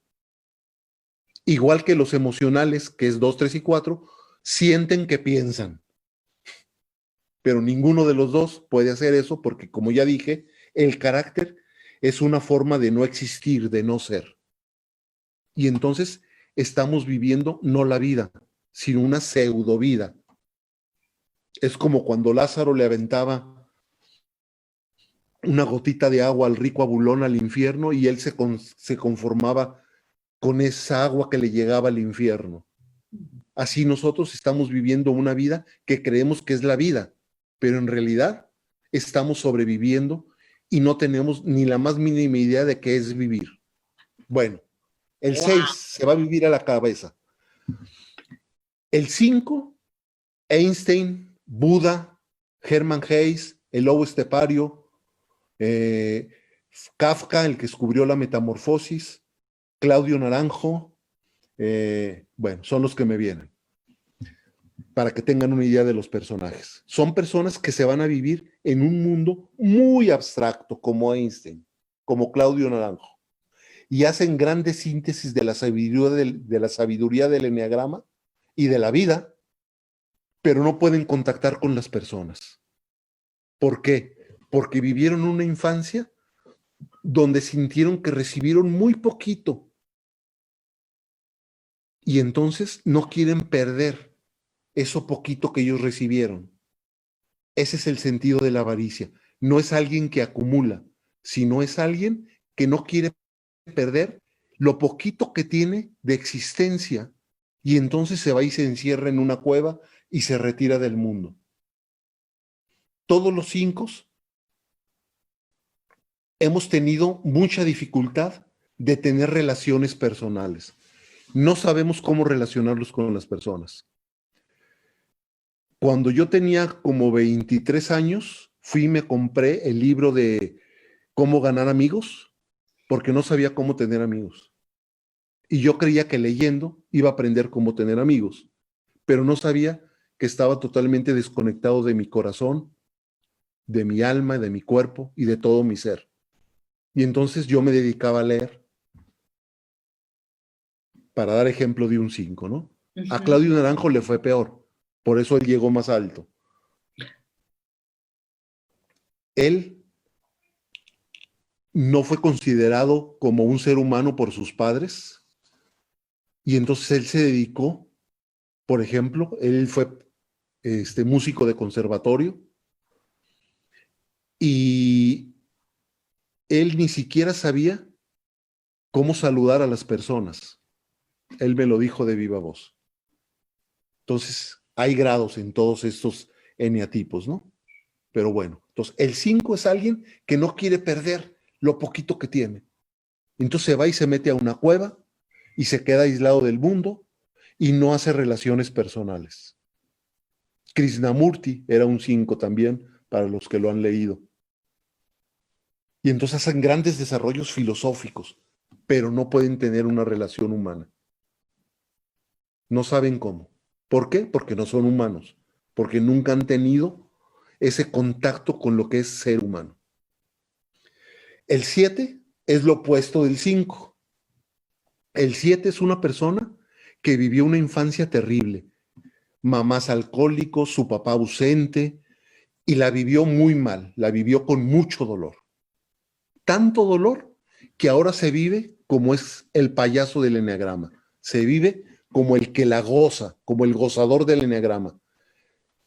Igual que los emocionales, que es 2, 3 y 4, sienten que piensan. Pero ninguno de los dos puede hacer eso porque, como ya dije, el carácter es una forma de no existir, de no ser. Y entonces estamos viviendo no la vida, sino una pseudo vida. Es como cuando Lázaro le aventaba una gotita de agua al rico Abulón al infierno y él se conformaba con esa agua que le llegaba al infierno. Así nosotros estamos viviendo una vida que creemos que es la vida, pero en realidad estamos sobreviviendo y no tenemos ni la más mínima idea de qué es vivir. Bueno, el 6 se va a vivir a la cabeza. El 5, Einstein, Buda, Hermann Hesse, el lobo estepario, Kafka, el que descubrió la metamorfosis, Claudio Naranjo, bueno, son los que me vienen, para que tengan una idea de los personajes. Son personas que se van a vivir en un mundo muy abstracto, como Einstein, como Claudio Naranjo, y hacen grandes síntesis de la sabiduría del eneagrama y de la vida, pero no pueden contactar con las personas. ¿Por qué? Porque vivieron una infancia donde sintieron que recibieron muy poquito y entonces no quieren perder eso poquito que ellos recibieron. Ese es el sentido de la avaricia. no es alguien que acumula, sino es alguien que no quiere perder lo poquito que tiene de existencia y entonces se va y se encierra en una cueva y se retira del mundo. Todos los 5 hemos tenido mucha dificultad de tener relaciones personales. No sabemos cómo relacionarlos con las personas. Cuando yo tenía como 23 años, fui y me compré el libro de Cómo ganar amigos, porque no sabía cómo tener amigos. Y yo creía que leyendo iba a aprender cómo tener amigos, pero no sabía que estaba totalmente desconectado de mi corazón, de mi alma, de mi cuerpo y de todo mi ser. Y entonces yo me dedicaba a leer, para dar ejemplo de un 5, ¿no? A Claudio Naranjo le fue peor, por eso él llegó más alto. Él no fue considerado como un ser humano por sus padres y entonces él se dedicó, por ejemplo, él fue músico de conservatorio y él ni siquiera sabía cómo saludar a las personas. Él me lo dijo de viva voz. Entonces, hay grados en todos estos eneatipos, ¿no? Pero bueno, entonces el 5 es alguien que no quiere perder lo poquito que tiene. Entonces se va y se mete a una cueva y se queda aislado del mundo y no hace relaciones personales. Krishnamurti era un 5 también, para los que lo han leído. Y entonces hacen grandes desarrollos filosóficos, pero no pueden tener una relación humana. No saben cómo. ¿Por qué? Porque no son humanos, porque nunca han tenido ese contacto con lo que es ser humano. El 7 es lo opuesto del 5. El 7 es una persona que vivió una infancia terrible, mamás alcohólicos, su papá ausente, y la vivió muy mal, la vivió con mucho dolor. Tanto dolor que ahora se vive como es el payaso del eneagrama, se vive como el que la goza, como el gozador del eneagrama.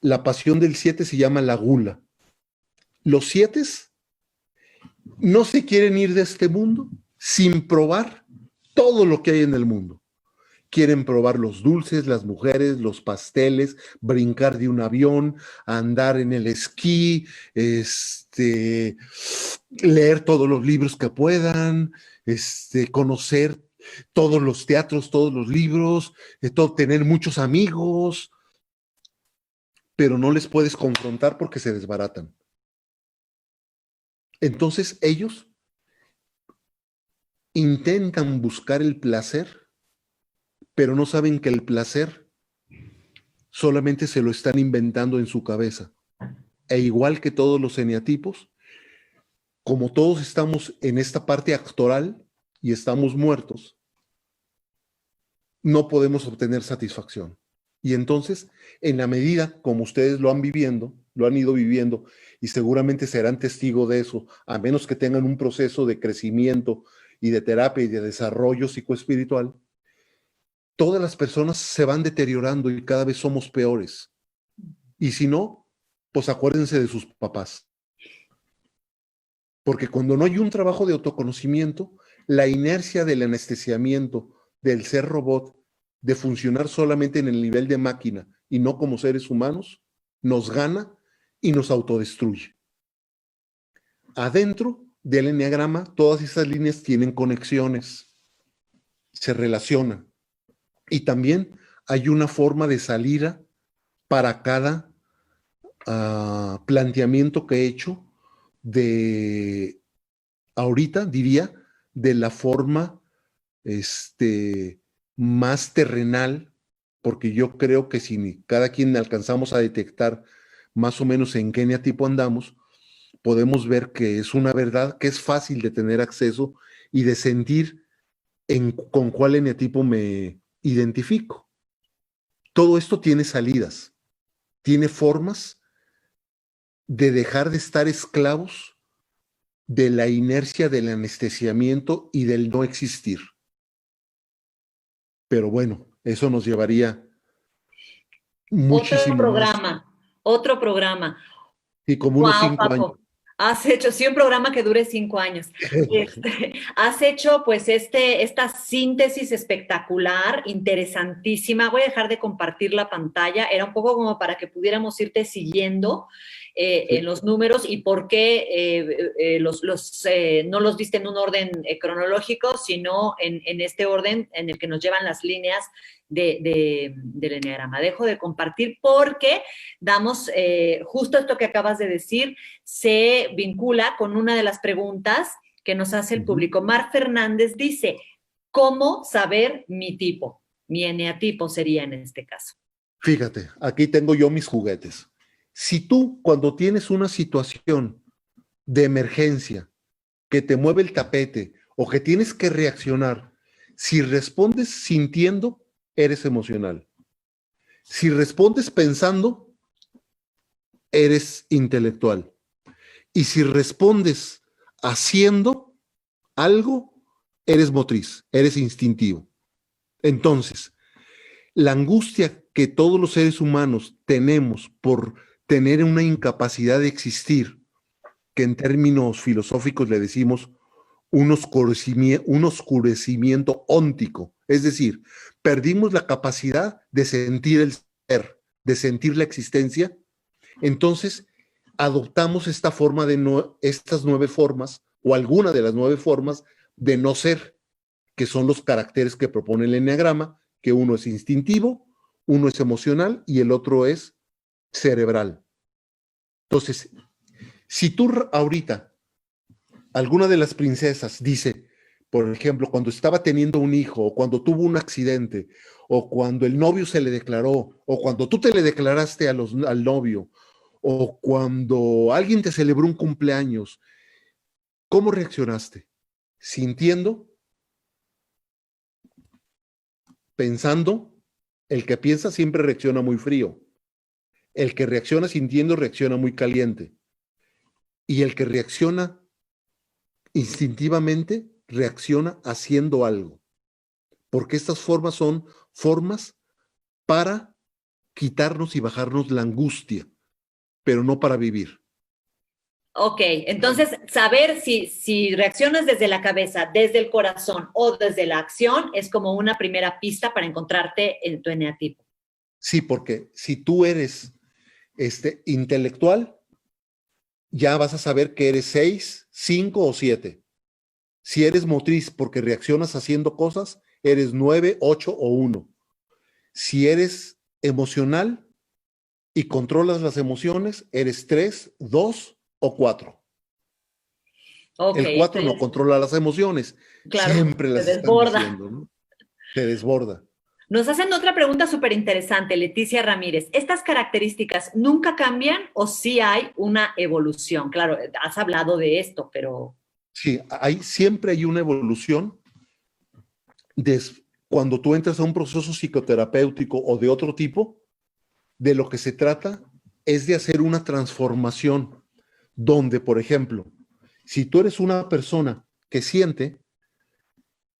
La pasión del 7 se llama la gula. Los 7 no se quieren ir de este mundo sin probar todo lo que hay en el mundo. Quieren probar los dulces, las mujeres, los pasteles, brincar de un avión, andar en el esquí, leer todos los libros que puedan, conocer todos los teatros, todos los libros, tener muchos amigos, pero no les puedes confrontar porque se desbaratan. Entonces ellos intentan buscar el placer, pero no saben que el placer solamente se lo están inventando en su cabeza. E igual que todos los eneatipos, como todos estamos en esta parte actoral y estamos muertos, no podemos obtener satisfacción. Y entonces, en la medida como ustedes lo han ido viviendo, y seguramente serán testigo de eso, a menos que tengan un proceso de crecimiento y de terapia y de desarrollo psicoespiritual, todas las personas se van deteriorando y cada vez somos peores. Y si no, pues acuérdense de sus papás. Porque cuando no hay un trabajo de autoconocimiento, la inercia del anestesiamiento, del ser robot, de funcionar solamente en el nivel de máquina y no como seres humanos, nos gana y nos autodestruye. Adentro del eneagrama, todas esas líneas tienen conexiones, se relacionan. Y también hay una forma de salida para cada planteamiento que he hecho de, ahorita diría, de la forma más terrenal, porque yo creo que si cada quien alcanzamos a detectar más o menos en qué eneatipo andamos, podemos ver que es una verdad que es fácil de tener acceso y de sentir con cuál eneatipo me identifico. Todo esto tiene salidas, tiene formas de dejar de estar esclavos de la inercia del anestesiamiento y del no existir. Pero bueno, eso nos llevaría muchísimo más. Otro programa. Y como unos Wow, 5 años. Paco. Has hecho, sí, un programa que dure 5 años. Has hecho, pues, esta síntesis espectacular, interesantísima. Voy a dejar de compartir la pantalla. Era un poco como para que pudiéramos irte siguiendo en Sí, los números y por qué no los viste en un orden cronológico, sino en este orden en el que nos llevan las líneas del enneagrama. Dejo de compartir porque damos justo esto que acabas de decir se vincula con una de las preguntas que nos hace el público. Mar Fernández dice, ¿cómo saber mi tipo? Mi eneatipo sería en este caso. fíjate, aquí tengo yo mis juguetes. Si tú, cuando tienes una situación de emergencia que te mueve el tapete o que tienes que reaccionar, si respondes sintiendo, eres emocional. Si respondes pensando, eres intelectual. Y si respondes haciendo algo, eres motriz, eres instintivo. Entonces, la angustia que todos los seres humanos tenemos por tener una incapacidad de existir, que en términos filosóficos le decimos un oscurecimiento óntico, es decir, perdimos la capacidad de sentir el ser, de sentir la existencia, entonces adoptamos esta forma de estas 9 formas o alguna de las 9 formas de no ser, que son los caracteres que propone el enneagrama, que uno es instintivo, uno es emocional y el otro es cerebral. Entonces, si tú ahorita, alguna de las princesas dice, por ejemplo, cuando estaba teniendo un hijo, o cuando tuvo un accidente, o cuando el novio se le declaró, o cuando tú te le declaraste al novio, o cuando alguien te celebró un cumpleaños, ¿cómo reaccionaste? ¿Sintiendo? ¿Pensando? El que piensa siempre reacciona muy frío. El que reacciona sintiendo reacciona muy caliente. Y el que reacciona instintivamente reacciona haciendo algo. Porque estas formas son formas para quitarnos y bajarnos la angustia, pero no para vivir. Ok, entonces saber si reaccionas desde la cabeza, desde el corazón o desde la acción es como una primera pista para encontrarte en tu eneatipo. Sí, porque si tú eres intelectual, ya vas a saber que eres 6, 5 o 7. Si eres motriz porque reaccionas haciendo cosas, eres 9, 8 o 1. Si eres emocional y controlas las emociones, eres 3, 2 o 4. Ok, El 4 no controla las emociones, claro, siempre se las están desborda. diciendo, ¿no? Te desborda. Nos hacen otra pregunta súper interesante, Leticia Ramírez. ¿Estas características nunca cambian o sí hay una evolución? Claro, has hablado de esto, pero... Sí, siempre hay una evolución. Cuando tú entras a un proceso psicoterapéutico o de otro tipo, de lo que se trata es de hacer una transformación donde, por ejemplo, si tú eres una persona que siente,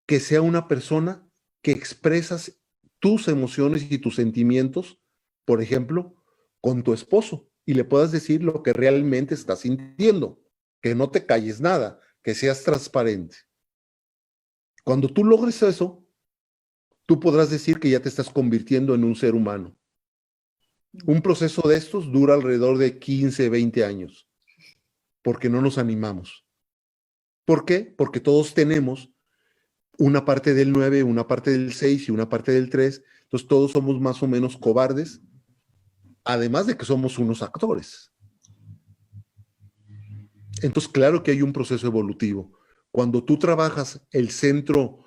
que sea una persona que expresas tus emociones y tus sentimientos, por ejemplo, con tu esposo y le puedas decir lo que realmente estás sintiendo, que no te calles nada, que seas transparente. Cuando tú logres eso, tú podrás decir que ya te estás convirtiendo en un ser humano. Un proceso de estos dura alrededor de 15, 20 años, porque no nos animamos. ¿Por qué? Porque todos tenemos una parte del 9, una parte del 6 y una parte del 3. Entonces todos somos más o menos cobardes, además de que somos unos actores. Entonces, claro que hay un proceso evolutivo. Cuando tú trabajas el centro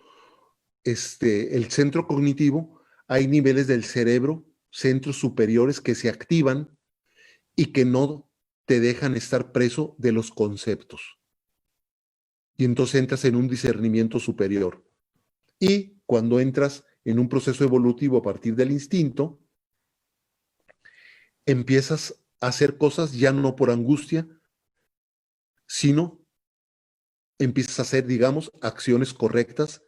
cognitivo, hay niveles del cerebro, centros superiores que se activan y que no te dejan estar preso de los conceptos. Y entonces entras en un discernimiento superior. Y cuando entras en un proceso evolutivo a partir del instinto, empiezas a hacer cosas ya no por angustia, sino empiezas a hacer, digamos, acciones correctas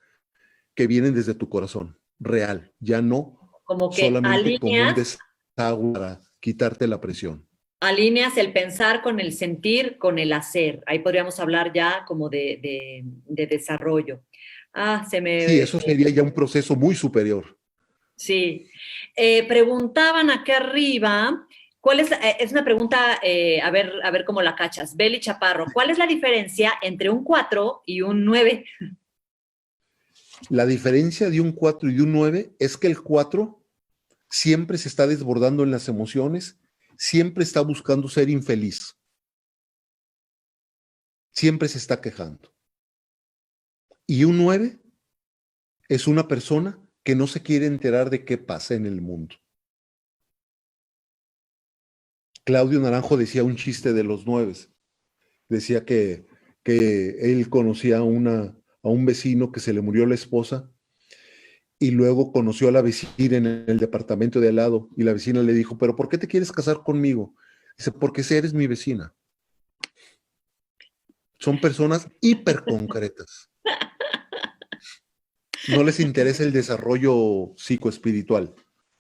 que vienen desde tu corazón, real, ya no Como que solamente como un alineas, desahogo para quitarte la presión. Alineas el pensar con el sentir, con el hacer. Ahí podríamos hablar ya como de desarrollo. Ah, Sí, eso sería ya un proceso muy superior. Sí. Preguntaban acá arriba, ¿cuál es una pregunta, a ver cómo la cachas. Beli Chaparro, ¿cuál es la diferencia entre un 4 y un 9? La diferencia de un 4 y de un 9 es que el 4 siempre se está desbordando en las emociones, siempre está buscando ser infeliz, siempre se está quejando. Y un 9 es una persona que no se quiere enterar de qué pasa en el mundo. Claudio Naranjo decía un chiste de los 9. Decía que él conocía a un vecino que se le murió la esposa y luego conoció a la vecina en el departamento de al lado y la vecina le dijo, ¿pero por qué te quieres casar conmigo? Dice, porque si eres mi vecina. Son personas hiper concretas. No les interesa el desarrollo psicoespiritual.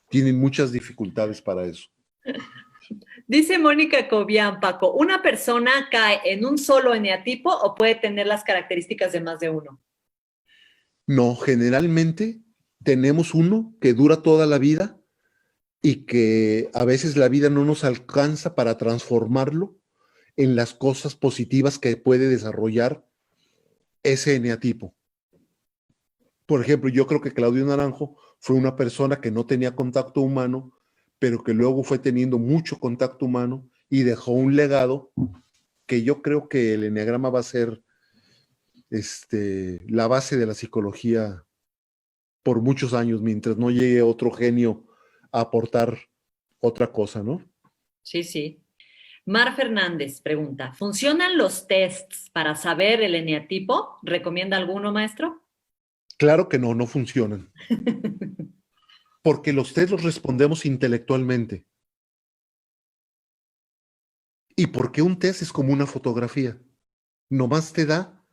Tienen muchas dificultades para eso. Dice Mónica Cobian, Paco, ¿una persona cae en un solo eneatipo o puede tener las características de más de uno? No, generalmente tenemos uno que dura toda la vida y que a veces la vida no nos alcanza para transformarlo en las cosas positivas que puede desarrollar ese eneatipo. Por ejemplo, yo creo que Claudio Naranjo fue una persona que no tenía contacto humano, pero que luego fue teniendo mucho contacto humano y dejó un legado que yo creo que el eneagrama va a ser la base de la psicología por muchos años, mientras no llegue otro genio a aportar otra cosa, ¿no? Sí, sí. Mar Fernández pregunta, ¿funcionan los tests para saber el eneatipo? ¿Recomienda alguno, maestro? Claro que no, no funcionan, porque los test los respondemos intelectualmente. ¿Y por qué un test es como una fotografía? Nomás te da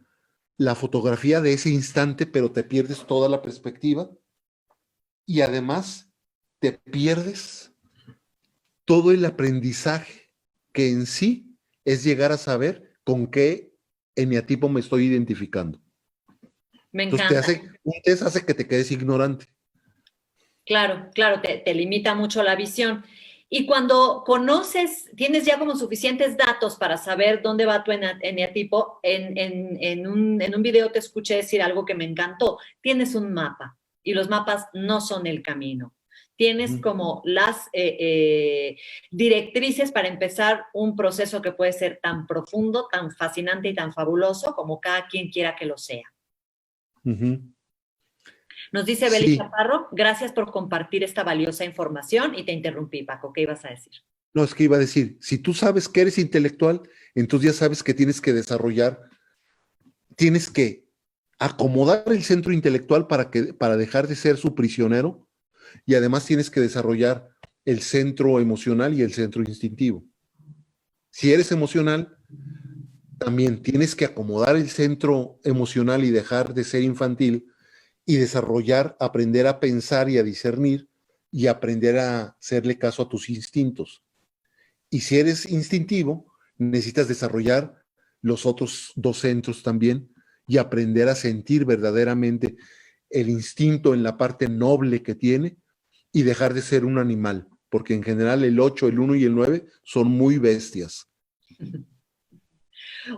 la fotografía de ese instante, pero te pierdes toda la perspectiva y además te pierdes todo el aprendizaje que en sí es llegar a saber con qué eneatipo me estoy identificando. Me Entonces encanta. un test hace que te quedes ignorante. Claro, claro, te limita mucho la visión. Y cuando conoces, tienes ya como suficientes datos para saber dónde va tu eneatipo, en un video te escuché decir algo que me encantó. Tienes un mapa y los mapas no son el camino. Tienes como las directrices para empezar un proceso que puede ser tan profundo, tan fascinante y tan fabuloso como cada quien quiera que lo sea. Uh-huh. Nos dice Beli Sí, Chaparro, gracias por compartir esta valiosa información y te interrumpí, Paco, ¿qué ibas a decir? no, es que iba a decir, si tú sabes que eres intelectual, entonces ya sabes que tienes que desarrollar, tienes que acomodar el centro intelectual para dejar de ser su prisionero y además tienes que desarrollar el centro emocional y el centro instintivo. Si eres emocional, también tienes que acomodar el centro emocional y dejar de ser infantil y desarrollar, aprender a pensar y a discernir y aprender a hacerle caso a tus instintos. Y si eres instintivo, necesitas desarrollar los otros dos centros también y aprender a sentir verdaderamente el instinto en la parte noble que tiene y dejar de ser un animal, porque en general el 8, el 1 y el 9 son muy bestias.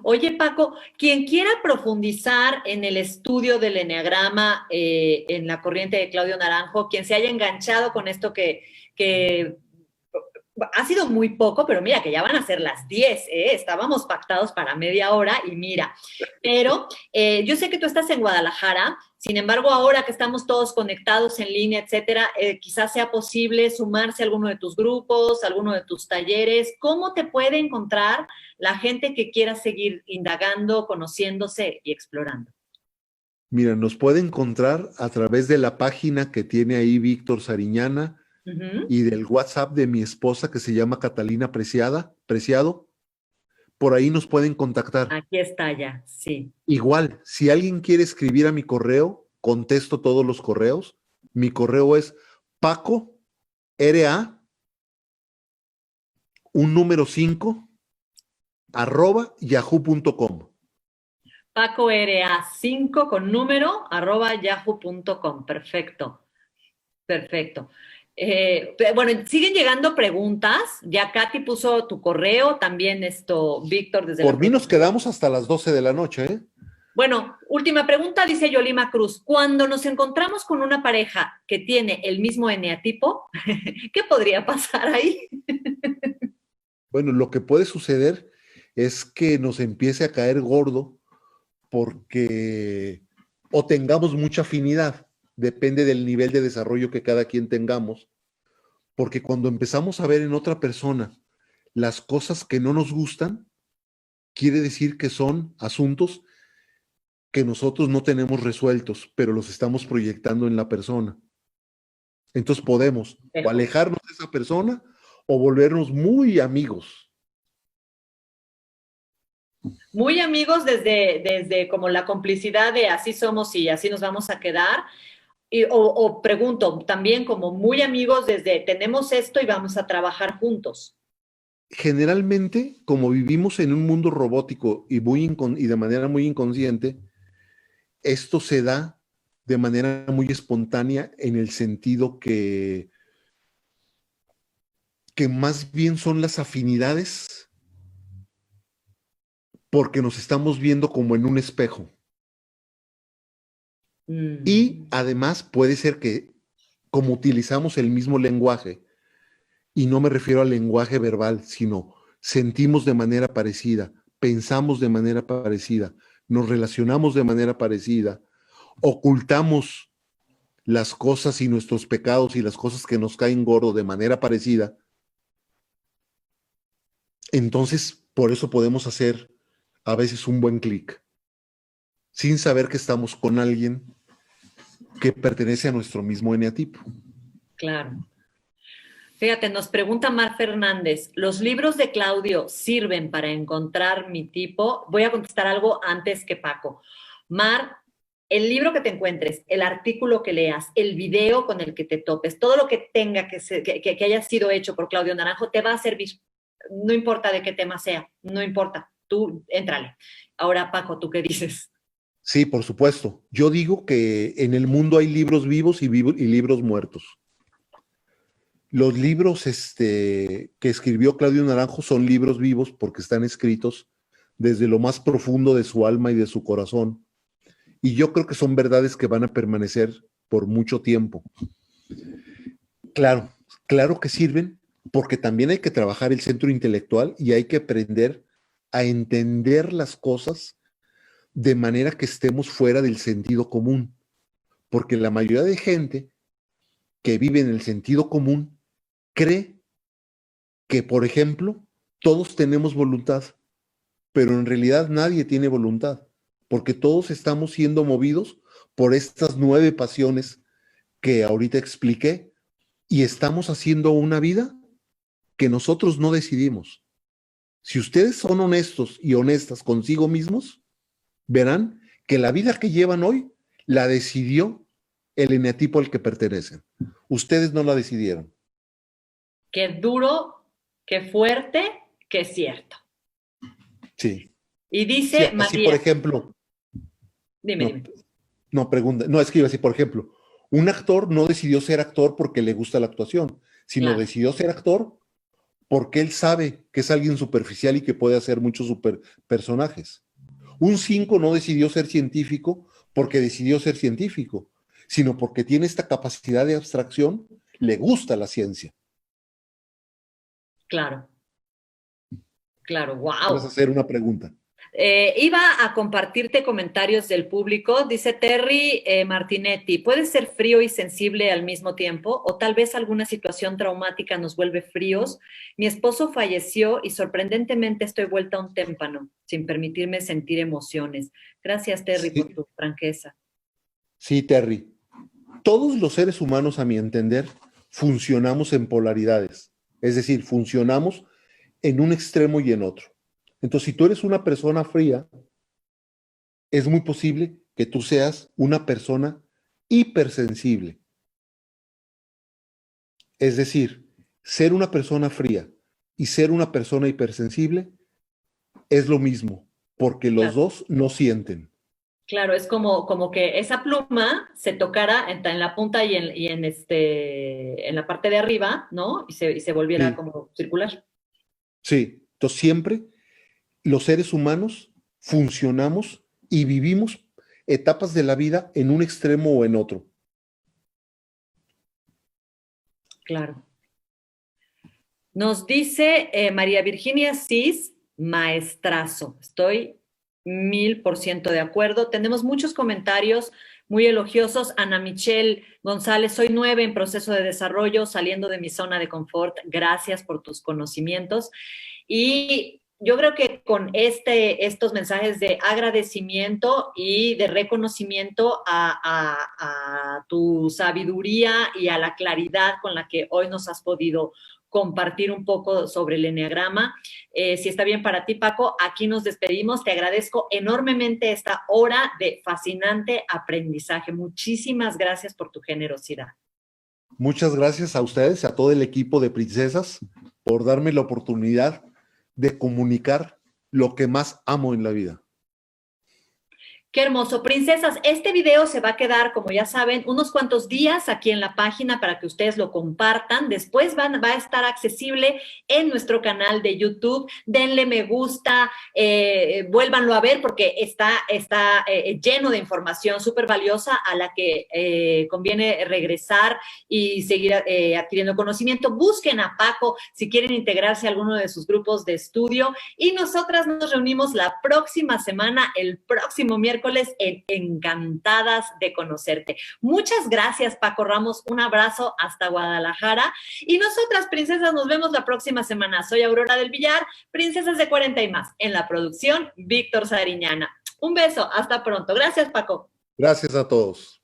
Oye, Paco, quien quiera profundizar en el estudio del eneagrama en la corriente de Claudio Naranjo, quien se haya enganchado con esto que ha sido muy poco, pero mira que ya van a ser las 10, ¿eh? Estábamos pactados para media hora y mira, pero yo sé que tú estás en Guadalajara, sin embargo, ahora que estamos todos conectados en línea, etcétera, quizás sea posible sumarse a alguno de tus grupos, a alguno de tus talleres. ¿Cómo te puede encontrar la gente que quiera seguir indagando, conociéndose y explorando? Mira, nos puede encontrar a través de la página que tiene ahí Víctor Sariñana y del WhatsApp de mi esposa que se llama Catalina Preciado. Por ahí nos pueden contactar. Aquí está ya, sí. Igual, si alguien quiere escribir a mi correo, contesto todos los correos. Mi correo es Paco, R-A, un número 5, @yahoo.com. Paco RA5 con número @yahoo.com. Perfecto, perfecto. Bueno, siguen llegando preguntas. Ya Katy puso tu correo, también Víctor desde la Por mí nos producción. quedamos hasta las 12 de la noche, ¿eh? Bueno, última pregunta, dice Yolima Cruz. Cuando nos encontramos con una pareja que tiene el mismo eneatipo, ¿qué podría pasar ahí? Bueno, lo que puede suceder es que nos empiece a caer gordo porque o tengamos mucha afinidad, depende del nivel de desarrollo que cada quien tengamos, porque cuando empezamos a ver en otra persona las cosas que no nos gustan, quiere decir que son asuntos que nosotros no tenemos resueltos, pero los estamos proyectando en la persona. Entonces podemos o alejarnos de esa persona o volvernos muy amigos. Muy amigos desde como la complicidad de así somos y así nos vamos a quedar. O pregunto, también como muy amigos desde tenemos esto y vamos a trabajar juntos. Generalmente, como vivimos en un mundo robótico y de manera muy inconsciente, esto se da de manera muy espontánea en el sentido que más bien son las afinidades porque nos estamos viendo como en un espejo. Y además puede ser que como utilizamos el mismo lenguaje, y no me refiero al lenguaje verbal, sino sentimos de manera parecida, pensamos de manera parecida, nos relacionamos de manera parecida, ocultamos las cosas y nuestros pecados y las cosas que nos caen gordo de manera parecida, entonces por eso podemos hacer a veces un buen clic, sin saber que estamos con alguien que pertenece a nuestro mismo eneatipo. Claro. Fíjate, nos pregunta Mar Fernández, ¿los libros de Claudio sirven para encontrar mi tipo? Voy a contestar algo antes que Paco. Mar, el libro que te encuentres, el artículo que leas, el video con el que te topes, todo lo que tenga que haya sido hecho por Claudio Naranjo te va a servir. No importa de qué tema sea, no importa. Tú, éntrale. Ahora, Paco, ¿tú qué dices? Sí, por supuesto. Yo digo que en el mundo hay libros vivos y libros muertos. Los libros que escribió Claudio Naranjo son libros vivos porque están escritos desde lo más profundo de su alma y de su corazón. Y yo creo que son verdades que van a permanecer por mucho tiempo. Claro, claro que sirven porque también hay que trabajar el centro intelectual y hay que aprender a entender las cosas de manera que estemos fuera del sentido común. Porque la mayoría de gente que vive en el sentido común cree que, por ejemplo, todos tenemos voluntad, pero en realidad nadie tiene voluntad, porque todos estamos siendo movidos por estas 9 pasiones que ahorita expliqué y estamos haciendo una vida que nosotros no decidimos. Si ustedes son honestos y honestas consigo mismos, verán que la vida que llevan hoy la decidió el eneatipo al que pertenecen. Ustedes no la decidieron. Qué duro, qué fuerte, qué cierto. Sí. Y dice Sí, así, Matías. por ejemplo. Dime. No, pregunta. No, es que iba a decir, por ejemplo, un actor no decidió ser actor porque le gusta la actuación, sino Claro. decidió ser actor porque él sabe que es alguien superficial y que puede hacer muchos super personajes. Un 5 no decidió ser científico porque decidió ser científico, sino porque tiene esta capacidad de abstracción, le gusta la ciencia. Claro. Claro, Vas a wow. hacer una pregunta. Iba a compartirte comentarios del público. Dice Terry Martinetti, ¿puedes ser frío y sensible al mismo tiempo? O tal vez alguna situación traumática nos vuelve fríos. Mi esposo falleció y sorprendentemente estoy vuelta a un témpano, sin permitirme sentir emociones. Gracias, Terry, por Sí, tu franqueza. sí, Terry. Todos los seres humanos, a mi entender, funcionamos en polaridades. Es decir, funcionamos en un extremo y en otro. Entonces, si tú eres una persona fría, es muy posible que tú seas una persona hipersensible. Es decir, ser una persona fría y ser una persona hipersensible es lo mismo, porque los Claro. dos no sienten. Claro, es como que esa pluma se tocara en la punta en la parte de arriba, ¿no? Y se volviera Sí, como circular. sí. Entonces siempre los seres humanos funcionamos y vivimos etapas de la vida en un extremo o en otro. Claro. Nos dice María Virginia Cis, maestrazo. Estoy 1000% de acuerdo. Tenemos muchos comentarios muy elogiosos. Ana Michelle González, soy 9 en proceso de desarrollo, saliendo de mi zona de confort. Gracias por tus conocimientos. Y yo creo que con estos mensajes de agradecimiento y de reconocimiento a tu sabiduría y a la claridad con la que hoy nos has podido compartir un poco sobre el eneagrama. Si está bien para ti, Paco, aquí nos despedimos. Te agradezco enormemente esta hora de fascinante aprendizaje. Muchísimas gracias por tu generosidad. Muchas gracias a ustedes, a todo el equipo de Princesas, por darme la oportunidad de comunicar lo que más amo en la vida. Qué hermoso. Princesas, este video se va a quedar, como ya saben, unos cuantos días aquí en la página para que ustedes lo compartan. Después va a estar accesible en nuestro canal de YouTube. Denle me gusta, vuélvanlo a ver porque está lleno de información súper valiosa a la que conviene regresar y seguir adquiriendo conocimiento. Busquen a Paco si quieren integrarse a alguno de sus grupos de estudio. Y nosotras nos reunimos la próxima semana, el próximo miércoles, en Encantadas de Conocerte. Muchas gracias, Paco Ramos. Un abrazo hasta Guadalajara. Y nosotras, princesas, nos vemos la próxima semana. Soy Aurora del Villar, Princesas de 40 y más. En la producción, Víctor Sariñana. Un beso. Hasta pronto. Gracias, Paco. Gracias a todos.